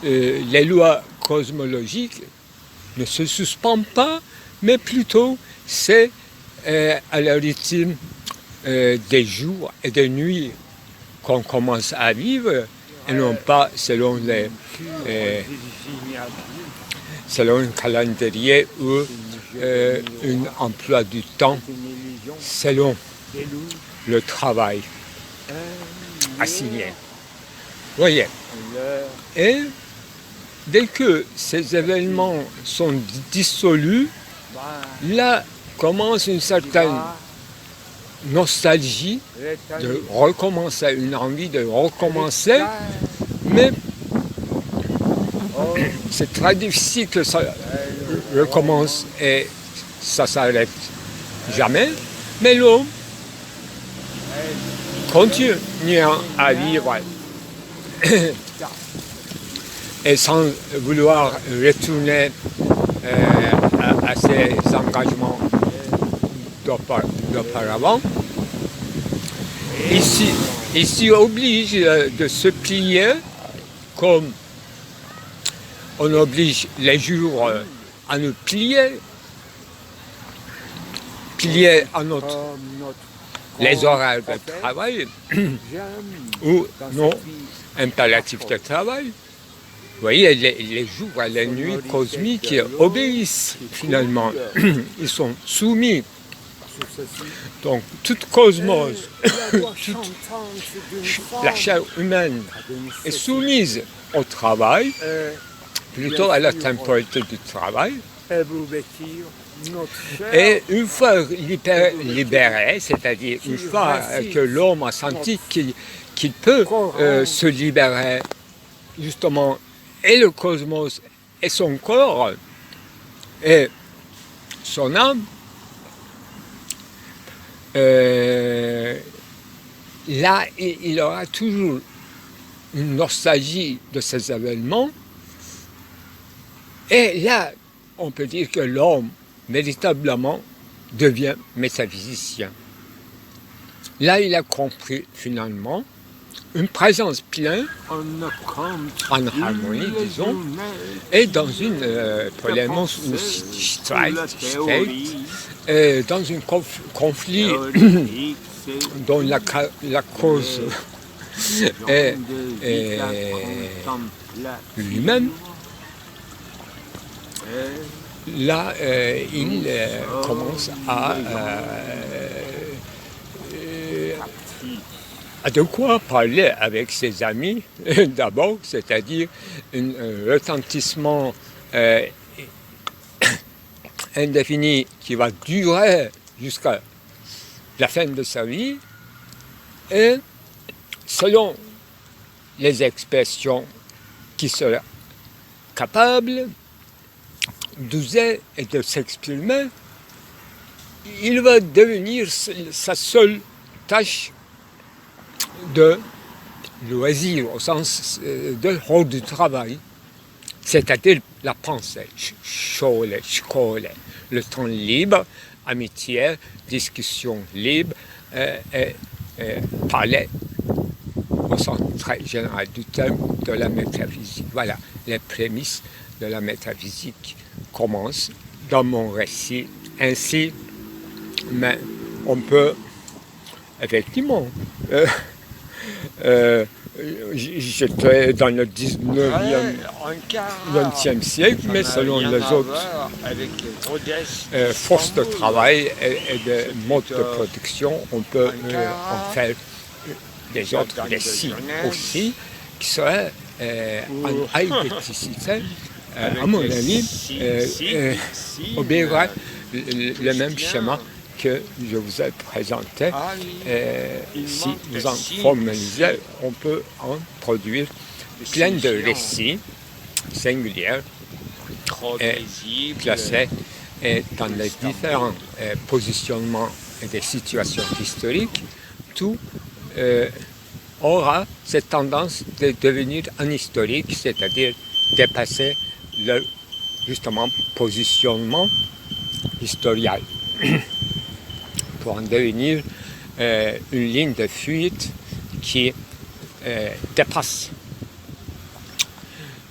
les lois cosmologiques ne se suspendent pas, mais plutôt c'est à le rythme des jours et des nuits qu'on commence à vivre, et non pas selon selon un calendrier ou un emploi du temps selon le travail assigné. Voyez. Et dès que ces événements sont dissolus, là commence une certaine nostalgie de recommencer, une envie de recommencer, mais c'est très difficile que ça recommence et ça s'arrête jamais, mais l'homme continue à vivre et sans vouloir retourner à ses engagements d'auparavant. Il s'y oblige de se plier comme on oblige les jours à nous plier à les horaires de travail ou non impératifs de travail. Vous voyez, les jours et les nuits cosmiques obéissent finalement. Ils sont soumis. Donc, toute cosmos, toute la chair humaine est soumise au travail, plutôt à la temporalité du travail. Et une fois libéré, c'est-à-dire une fois que l'homme a senti qu'il peut se libérer, justement, et le cosmos et son corps et son âme, là, il aura toujours une nostalgie de ces événements. Et là, on peut dire que l'homme, véritablement, devient métaphysicien. Là, il a compris, finalement, une présence pleine, en harmonie, disons, et dans une dans un conflit dont la cause est lui-même. Là, il commence à de quoi parler avec ses amis, d'abord, c'est-à-dire un retentissement indéfini qui va durer jusqu'à la fin de sa vie, et selon les expressions qui sera capable d'user et de s'exprimer, il va devenir sa seule tâche de loisir, au sens de hors du travail, c'est-à-dire la pensée, skole, le temps libre, amitié, discussion libre, et parler au sens très général du terme de la métaphysique. Voilà, les prémices de la métaphysique commencent dans mon récit ainsi, mais on peut effectivement j'étais dans le 20e siècle, mais selon les autres forces de travail et de modes de production, on peut en faire des autres récits aussi, qui seraient en aïdéticité, à mon avis, obéiraient le même schéma que je vous ai présenté. Si vous en formalisez, on peut en produire plein de récits singuliers et classés dans les différents positionnements et des situations historiques. Tout aura cette tendance de devenir un historique, c'est-à-dire dépasser le, justement, positionnement historial. Pour en devenir une ligne de fuite qui dépasse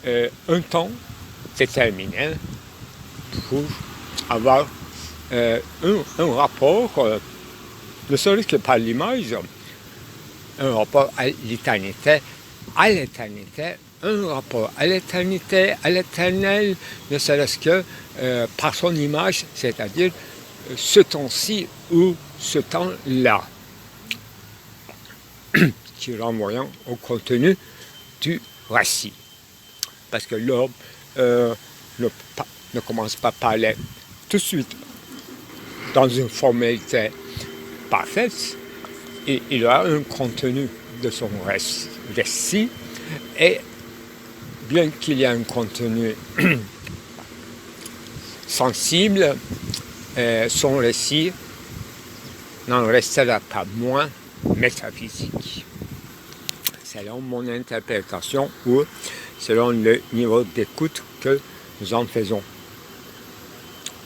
un temps déterminé pour avoir un rapport, ne serait-ce que par l'image, un rapport à l'éternité, un rapport à l'éternité, à l'éternel, ne serait-ce que par son image, c'est-à-dire ce temps-ci ou ce temps-là, qui renvoyant au contenu du récit. Parce que l'homme ne commence pas à parler tout de suite dans une formalité parfaite, et il a un contenu de son récit, et bien qu'il y ait un contenu sensible, son récit n'en restera pas moins métaphysique, selon mon interprétation ou selon le niveau d'écoute que nous en faisons,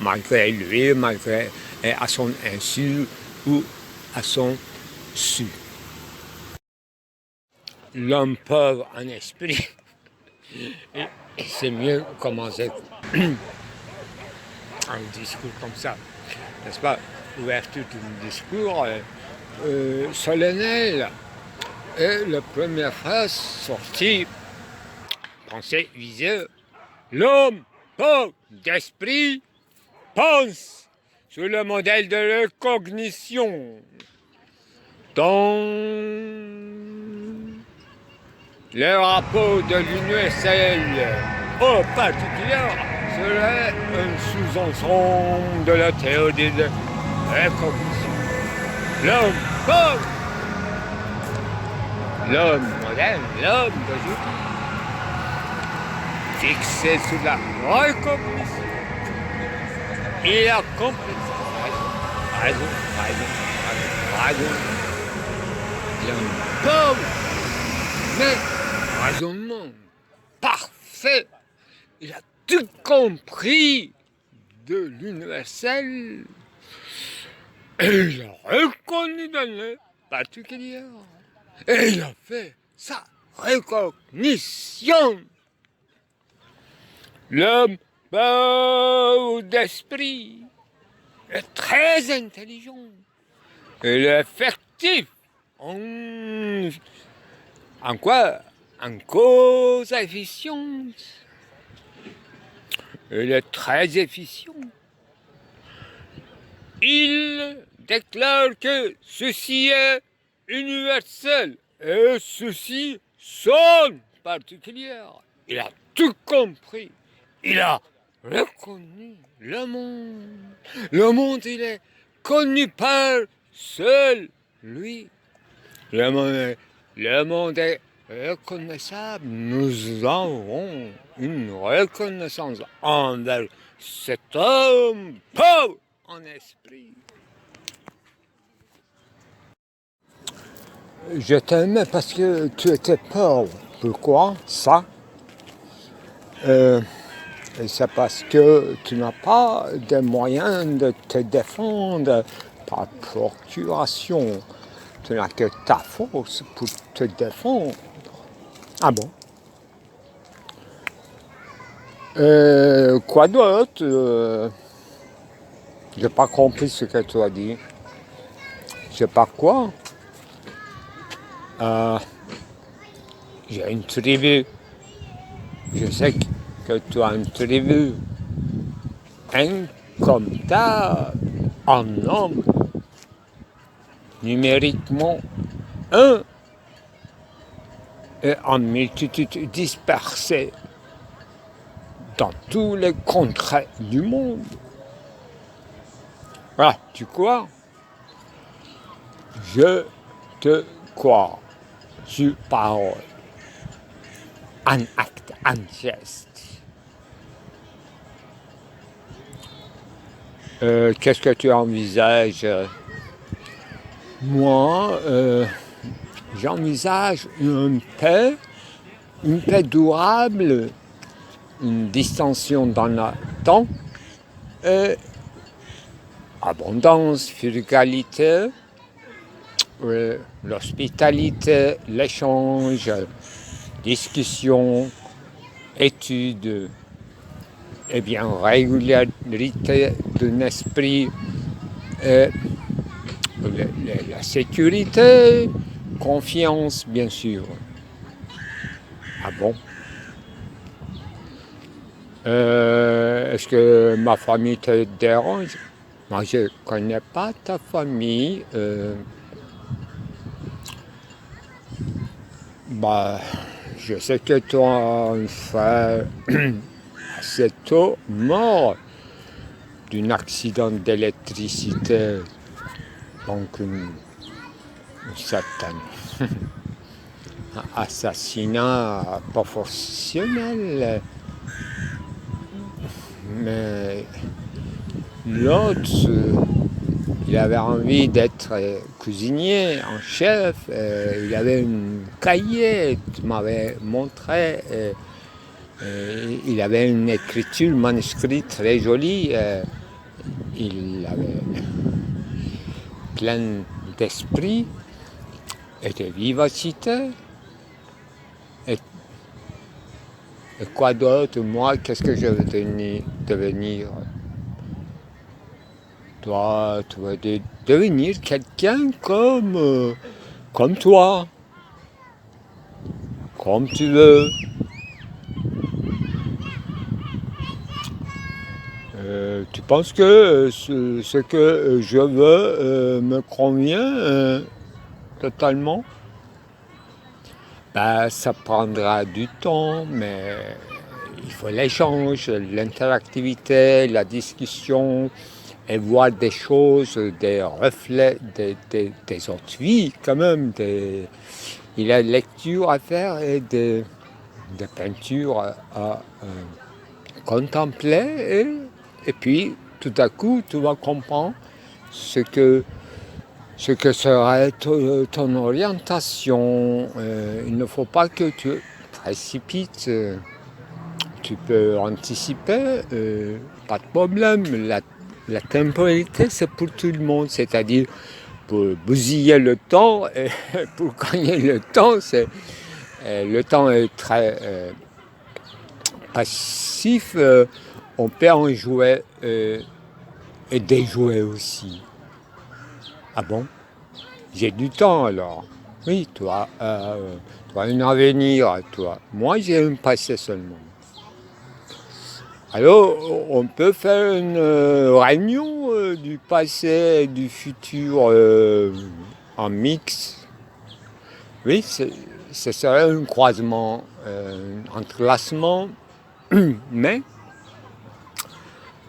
malgré lui, malgré à son insu ou à son su. L'homme pauvre en esprit, c'est mieux commencer un discours comme ça, n'est-ce pas? Ouverture d'un discours solennel. Et la première phrase sortie, pensée, visée, l'homme pauvre d'esprit pense sur le modèle de la cognition. Dans le rapport de l'universel au particulier serait un sous-ensemble de la théorie de la cognition. L'homme pauvre, l'homme moderne, l'homme d'aujourd'hui, fixé sur la recognition, il a compris ça. Raison. L'homme pauvre, mais raisonnement parfait. Il a tout compris de l'universel. Et il a reconnu dans le particulier. Et il a fait sa recognition. L'homme beau d'esprit est très intelligent. Il est effectif. En quoi? En cause efficiente. Il est très efficient. Il déclare que ceci est universel et ceci son particulier. Il a tout compris. Il a reconnu le monde. Le monde, il est connu par seul lui. Le monde est reconnaissable. Nous avons une reconnaissance envers cet homme pauvre en esprit. Je t'aimais parce que tu étais pauvre. Pourquoi ça? C'est parce que tu n'as pas de moyens de te défendre par procuration. Tu n'as que ta force pour te défendre. Ah bon? Quoi d'autre? J'ai pas compris ce que tu as dit. Je sais pas quoi. J'ai une tribu. Je sais que tu as une tribu. Incomptable en nombre. Numériquement, un. Et en multitude dispersée dans tous les contrées du monde. Voilà, tu crois? Je te crois sur parole, en acte, en geste. Qu'est-ce que tu envisages? Moi, j'envisage une paix durable, une distension dans le temps, abondance, frugalité, l'hospitalité, l'échange, discussion, étude, et bien régularité d'un esprit, la sécurité, confiance bien sûr. Ah bon? Est-ce que ma famille te dérange? Moi je ne connais pas ta famille. Je sais que tu as un frère assez tôt mort d'un accident d'électricité, donc une certaine assassinat professionnel, mais l'autre, il avait envie d'être cuisinier en chef, il avait une cahier, tu m'avais montré, il avait une écriture manuscrite très jolie, il avait plein d'esprit et de vivacité. Et quoi d'autre? Moi, qu'est-ce que je veux devenir? Toi, tu veux devenir quelqu'un comme toi, comme tu veux. Tu penses que ce que je veux me convient totalement? Ça prendra du temps, mais il faut l'échange, l'interactivité, la discussion, et voir des choses, des reflets des autres vies quand même. Il y a des lectures à faire et des peintures à contempler, et puis tout à coup tu vas comprendre ce que serait ton orientation. Il ne faut pas que tu précipite, tu peux anticiper, pas de problème. La temporalité, c'est pour tout le monde, c'est-à-dire pour bousiller le temps et pour gagner le temps, le temps est très passif, on peut en jouer et déjouer aussi. Ah bon? J'ai du temps alors. Oui, toi, tu as un avenir, toi. Moi, j'ai un passé seulement. Alors, on peut faire une réunion du passé et du futur en mix. Oui, ce serait un croisement, un entrelacement, mais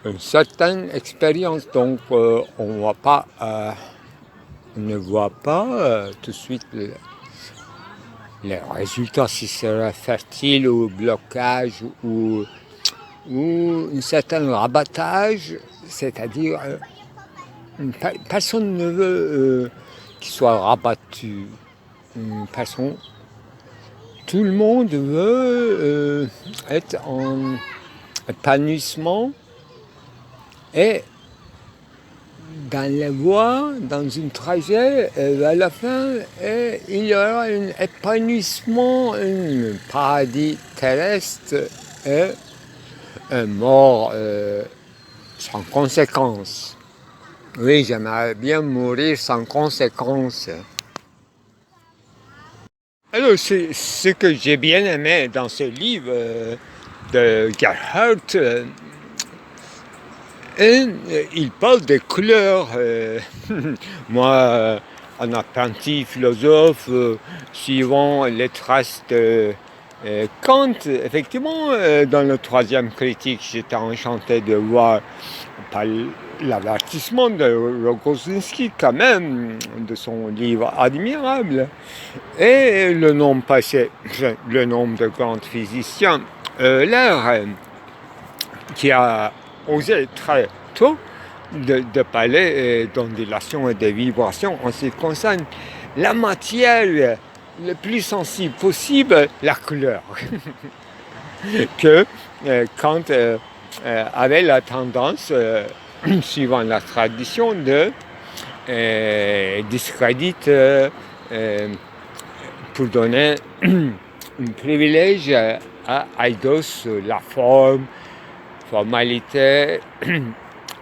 une certaine expérience. Donc, on ne voit pas tout de suite les résultats, si c'est fertile ou blocage ou un certain rabattage, c'est-à-dire personne ne veut qu'il soit rabattu. Tout le monde veut être en épanouissement et dans la voie, dans une trajet, à la fin, il y aura un épanouissement, un paradis terrestre et un mort sans conséquence. Oui, j'aimerais bien mourir sans conséquence. Alors, c'est ce que j'ai bien aimé dans ce livre de Gerhardt. Il parle des couleurs. Moi, un apprenti philosophe, suivant les traces de Kant, effectivement, dans le troisième critique, j'étais enchanté de voir par l'avertissement de Rogozinski, quand même, de son livre admirable, et le nombre passé, le nombre de grands physiciens, Euler, qui a osé très tôt de parler d'ondulation et de vibration en ce qui concerne la matière le plus sensible possible, la couleur, que Kant avait la tendance, suivant la tradition, de discréditer pour donner un privilège à Eidos, la formalité,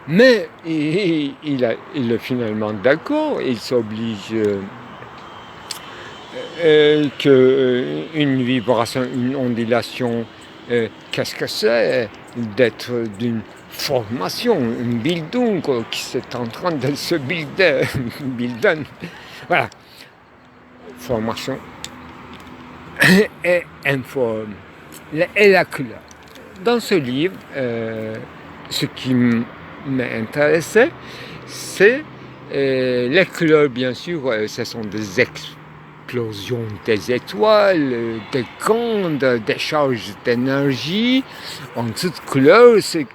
mais il est finalement d'accord, il s'oblige qu'une vibration, une ondulation, qu'est-ce que c'est? D'être d'une formation, une Bildung qui est en train de se builder, bilden, voilà, formation et informe, et la couleur. Dans ce livre, ce qui m'intéressait, c'est les couleurs, bien sûr, ce sont des explosions des étoiles, des grandes décharges d'énergie. En toutes couleurs, c'est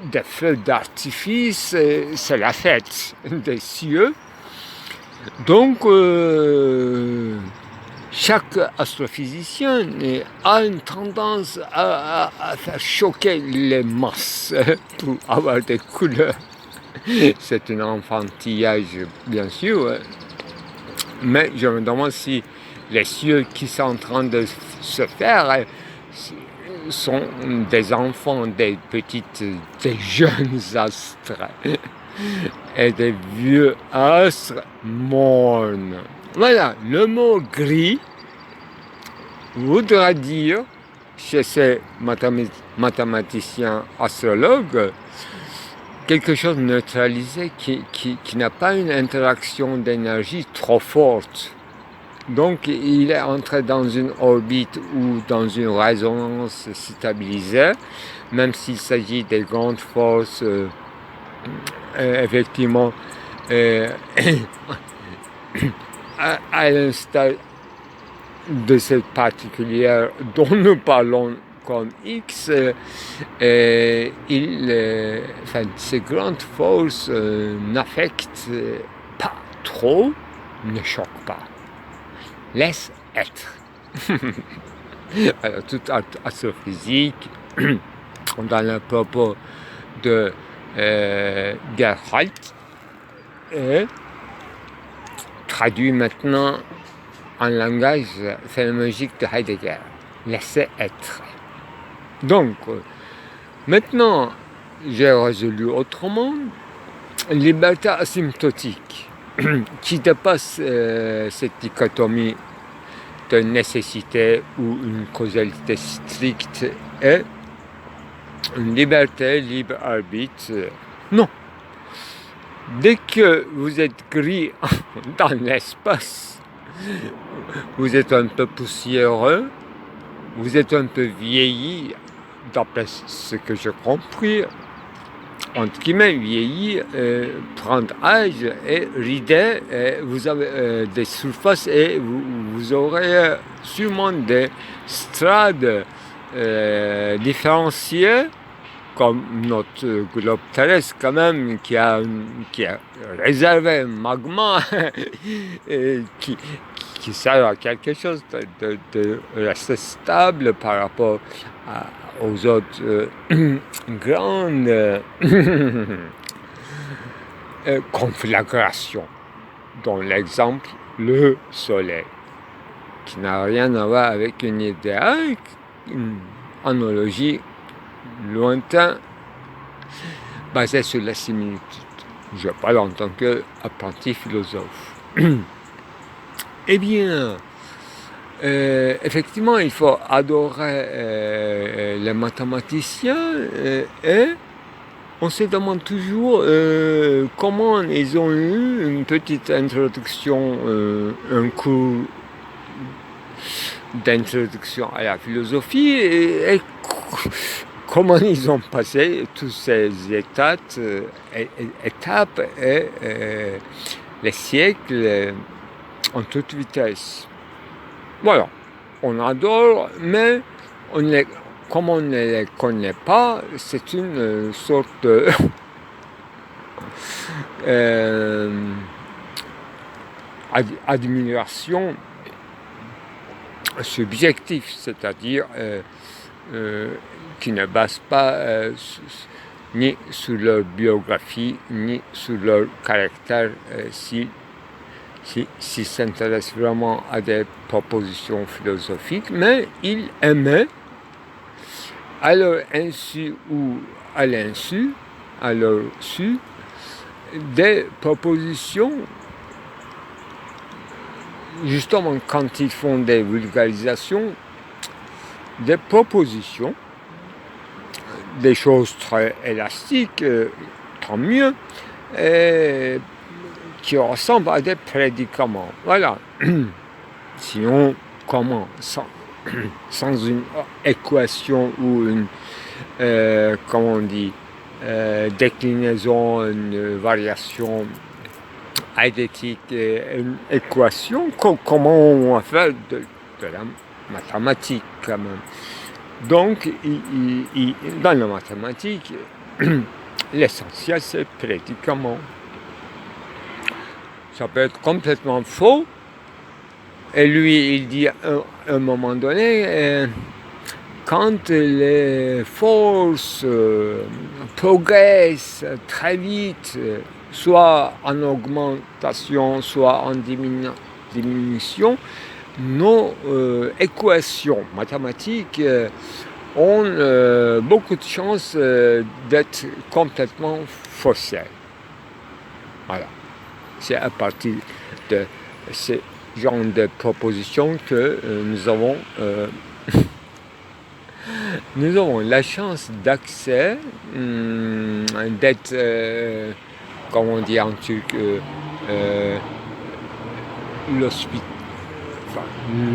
des feux d'artifice, c'est la fête des cieux. Donc, chaque astrophysicien a une tendance à faire choquer les masses pour avoir des couleurs. C'est un enfantillage, bien sûr, mais je me demande si les cieux qui sont en train de se faire sont des enfants, des jeunes astres et des vieux astres mornes. Voilà, le mot gris voudra dire, chez ces mathématiciens astrologues, quelque chose de neutralisé qui n'a pas une interaction d'énergie trop forte. Donc il est entré dans une orbite ou dans une résonance stabilisée, même s'il s'agit des grandes forces, effectivement, à l'instar de cette particulière dont nous parlons comme X, ces grandes forces n'affectent pas trop, ne choquent pas. Laisse être. Alors, toute astrophysique, dans le propos de Gerhardt, est traduit maintenant en langage phénoménologique de Heidegger, laisser être. Donc, maintenant, j'ai résolu autrement, liberté asymptotique, qui dépasse cette dichotomie de nécessité ou une causalité stricte et une liberté, libre arbitre. Non. Dès que vous êtes gris dans l'espace, vous êtes un peu poussiéreux, vous êtes un peu vieilli, d'après ce que j'ai compris, entre guillemets, vieilli, prendre âge et ridé, et vous avez des surfaces et vous aurez sûrement des strades différenciées, comme notre globe terrestre quand même, qui a réservé un magma qui sert à quelque chose de rester stable par rapport aux autres grandes conflagrations, dont l'exemple le Soleil, qui n'a rien à voir avec une idée, une analogie lointaine basée sur la similitude. Je parle en tant qu'apprenti philosophe. Eh bien, effectivement, il faut adorer les mathématiciens et on se demande toujours comment ils ont eu une petite introduction, un cours d'introduction à la philosophie et comment ils ont passé toutes ces étapes et les siècles en toute vitesse. Voilà, on adore, mais comme on ne les connaît pas, c'est une sorte de admiration subjective, c'est-à-dire qui ne base pas ni sur leur biographie, ni sur leur caractère, s'ils s'intéressent vraiment à des propositions philosophiques, mais ils aimaient, à leur insu ou à l'insu, à leur su, des propositions, justement quand ils font des vulgarisations, des propositions, des choses très élastiques, tant mieux, et qui ressemblent à des prédicaments. Voilà. Sinon, comment sans une équation ou une, comment on dit, déclinaison, une variation eidétique, une équation, comment on va faire de la mathématique quand même. Donc, dans la mathématique, l'essentiel c'est prédicament. Ça peut être complètement faux. Et lui, il dit à un moment donné, quand les forces progressent très vite, soit en augmentation, soit en diminution, nos équations mathématiques ont beaucoup de chances d'être complètement faussaires. Voilà. C'est à partir de ce genre de propositions que nous avons la chance d'accès, d'être, comme on dit en turc,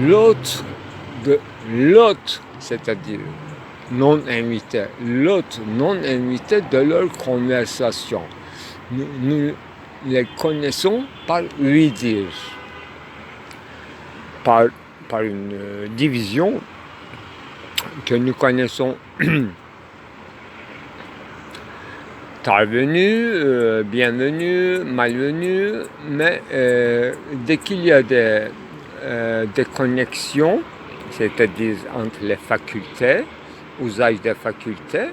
l'hôte de l'hôte, c'est-à-dire non invité, l'hôte non invité de leur conversation. Nous les connaissons par lui dire, par une division que nous connaissons tarvenu, bienvenu, malvenu, mais dès qu'il y a des connexions c'est-à-dire entre les facultés, usage des facultés,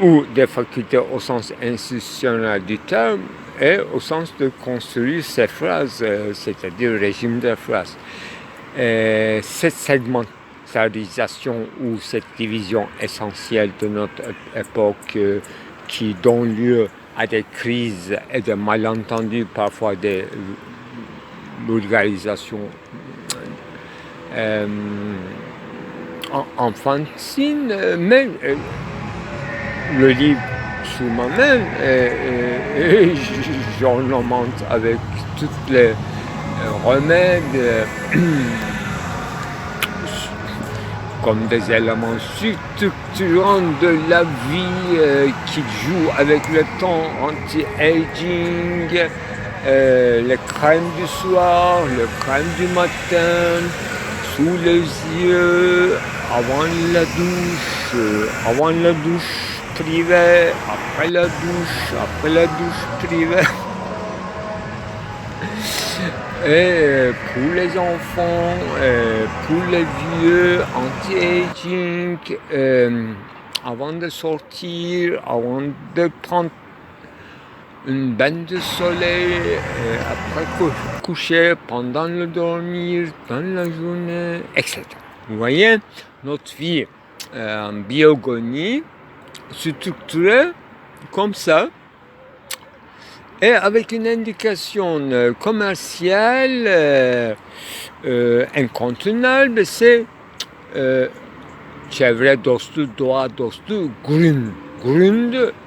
ou des facultés au sens institutionnel du terme, et au sens de construire ces phrases, c'est-à-dire le régime de phrases. Cette segmentarisation ou cette division essentielle de notre époque qui donne lieu à des crises et des malentendus, parfois des vulgarisations enfantines, mais le livre sous ma main, j'ornemente avec tous les remèdes comme des éléments structurants de la vie qui jouent avec le temps, anti-aging, les crèmes du soir, les crèmes du matin, sous les yeux, avant la douche privée, après la douche privée. Et pour les enfants, pour les vieux, anti-aging, avant de sortir, avant de prendre une bain de soleil, après coucher, pendant le dormir, dans la journée, etc. Vous voyez, notre vie en biogonie structurée comme ça, et avec une indication commerciale incontournable, c'est çevre dostu, doğa dostu, grün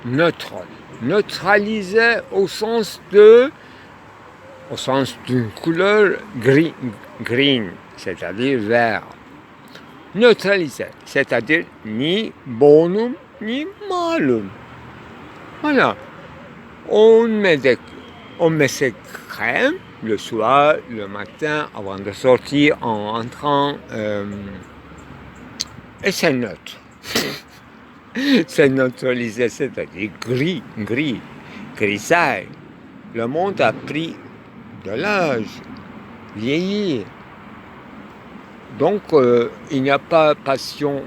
neutral. Neutralisé au sens d'une couleur green, c'est-à-dire vert. Neutralisé, c'est-à-dire ni bonum ni malum. Voilà. On met ses crèmes le soir, le matin, avant de sortir, en entrant, et c'est neutre. C'est neutralisé, c'est-à-dire grisaille. Le monde a pris de l'âge, vieilli. Donc, il n'y a pas passion,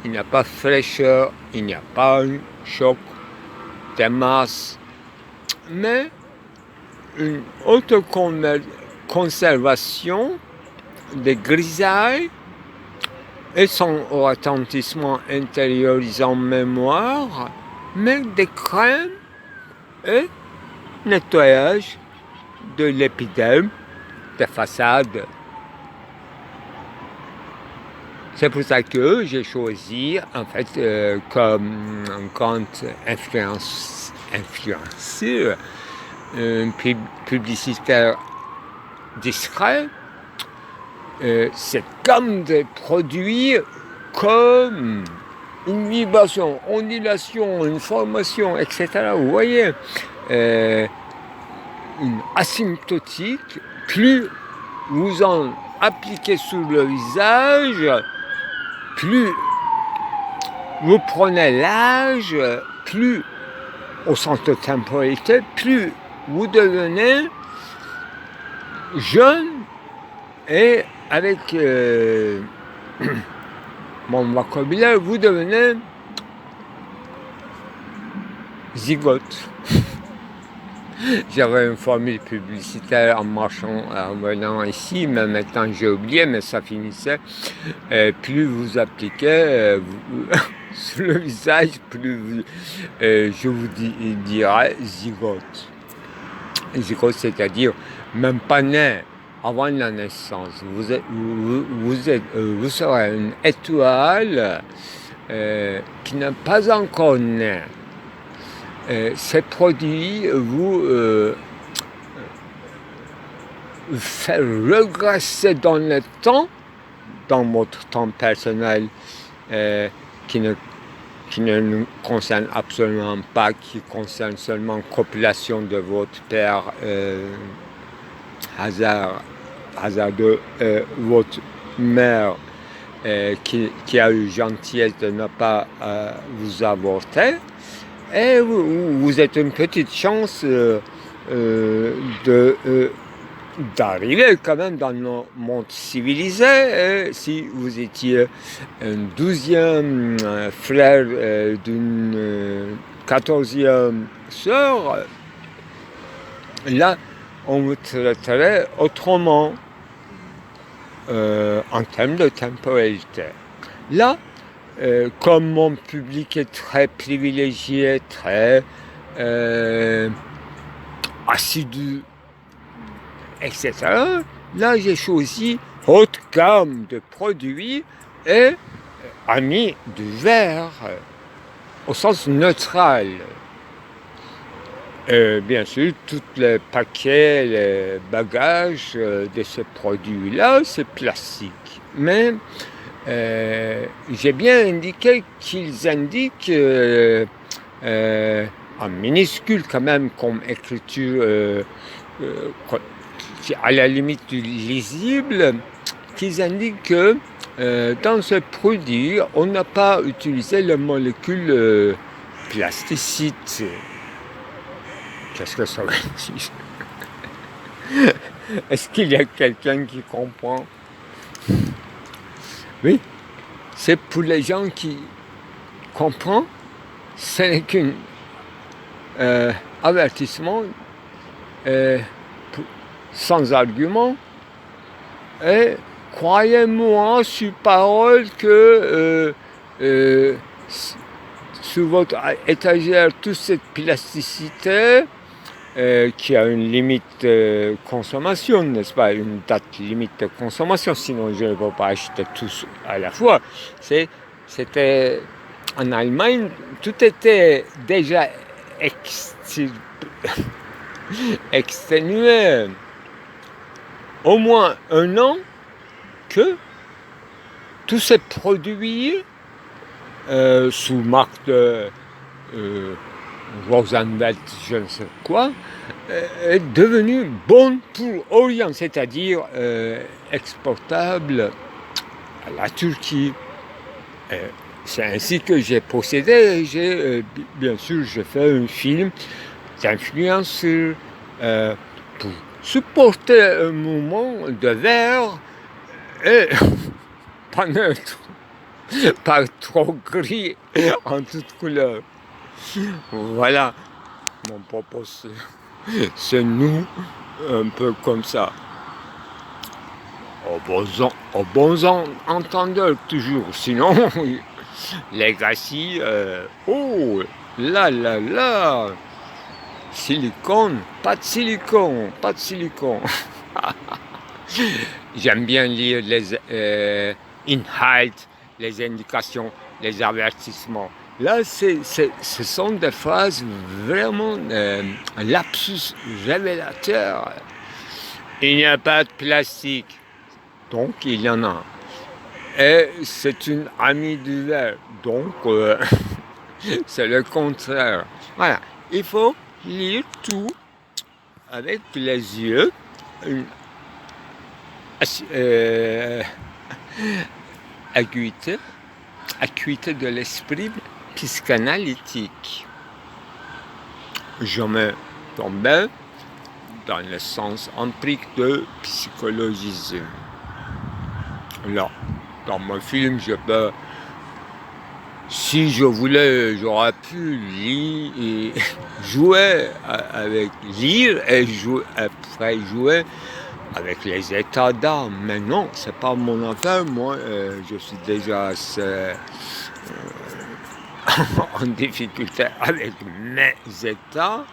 il n'y a pas fraîcheur, il n'y a pas un choc des masses, mais une autoconservation des grisailles et son retentissement intériorisant mémoire, mais des crèmes et nettoyage de l'épiderme, des façades. C'est pour ça que j'ai choisi, en fait, comme un compte influenceur, publicitaire discret, cette gamme de produits comme une vibration, ondulation, une formation, etc. Vous voyez, une asymptotique, plus vous en appliquez sur le visage, plus vous prenez l'âge, plus au sens de temporalité, plus vous devenez jeune et avec mon vocabulaire, vous devenez zygote. J'avais une formule publicitaire en marchant, en venant ici, mais maintenant j'ai oublié, mais ça finissait. Plus vous appliquez sur le visage, plus je vous dirais zygote. Zygote, c'est-à-dire même pas né avant la naissance. Vous serez une étoile qui n'est pas encore née. Ces produits vous fait regresser dans le temps, dans votre temps personnel, qui ne nous concerne absolument pas, qui concerne seulement la copulation de votre père hasardeux, votre mère qui a eu gentillesse de ne pas vous avorter. Et vous êtes une petite chance de d'arriver quand même dans le monde civilisé. Et si vous étiez un 12e frère d'une 14e sœur, là, on vous traiterait autrement en termes de temporalité. Là, comme mon public est très privilégié, très assidu, etc., là, j'ai choisi haute gamme de produits et ami du verre, au sens neutral. Bien sûr, tous les paquets, les bagages de ces produits-là, c'est plastique. Mais j'ai bien indiqué qu'ils indiquent en minuscule quand même comme écriture à la limite du lisible, qu'ils indiquent que dans ce produit, on n'a pas utilisé la molécule plasticite. Qu'est-ce que ça veut dire? Est-ce qu'il y a quelqu'un qui comprend? Oui, c'est pour les gens qui comprennent, ce n'est qu'un avertissement sans argument. Et croyez-moi sur parole que sur votre étagère, toute cette plasticité qui a une limite de consommation, n'est-ce pas, une date limite de consommation, sinon je ne peux pas acheter tous à la fois. C'était en Allemagne, tout était déjà exténué. Au moins un an que tous ces produits sous marque de Rosenwald, je ne sais quoi, est devenu bon pour Orient, c'est-à-dire exportable à la Turquie. C'est ainsi que j'ai procédé. Bien sûr, j'ai fait un film d'influenceur pour supporter un mouvement de verre et pas neutre, pas trop gris en toutes couleurs. Voilà, mon propos, c'est nous, un peu comme ça. Au bon entendeur toujours, sinon, les gâchis, oh là là là, silicone, pas de silicone, pas de silicone. J'aime bien lire les inhalts, les indications, les avertissements. Là, ce sont des phrases vraiment lapsus révélateurs. Il n'y a pas de plastique, donc il y en a. Et c'est une amie du verre, donc c'est le contraire. Voilà, il faut lire tout avec les yeux, acuité de l'esprit psychanalytique. Jamais tombé dans le sens empirique de psychologiser. Là, dans mon film, si je voulais, j'aurais pu lire et après jouer avec les états d'âme. Mais non, c'est pas mon affaire. Moi, je suis déjà assez en difficulté avec mes états.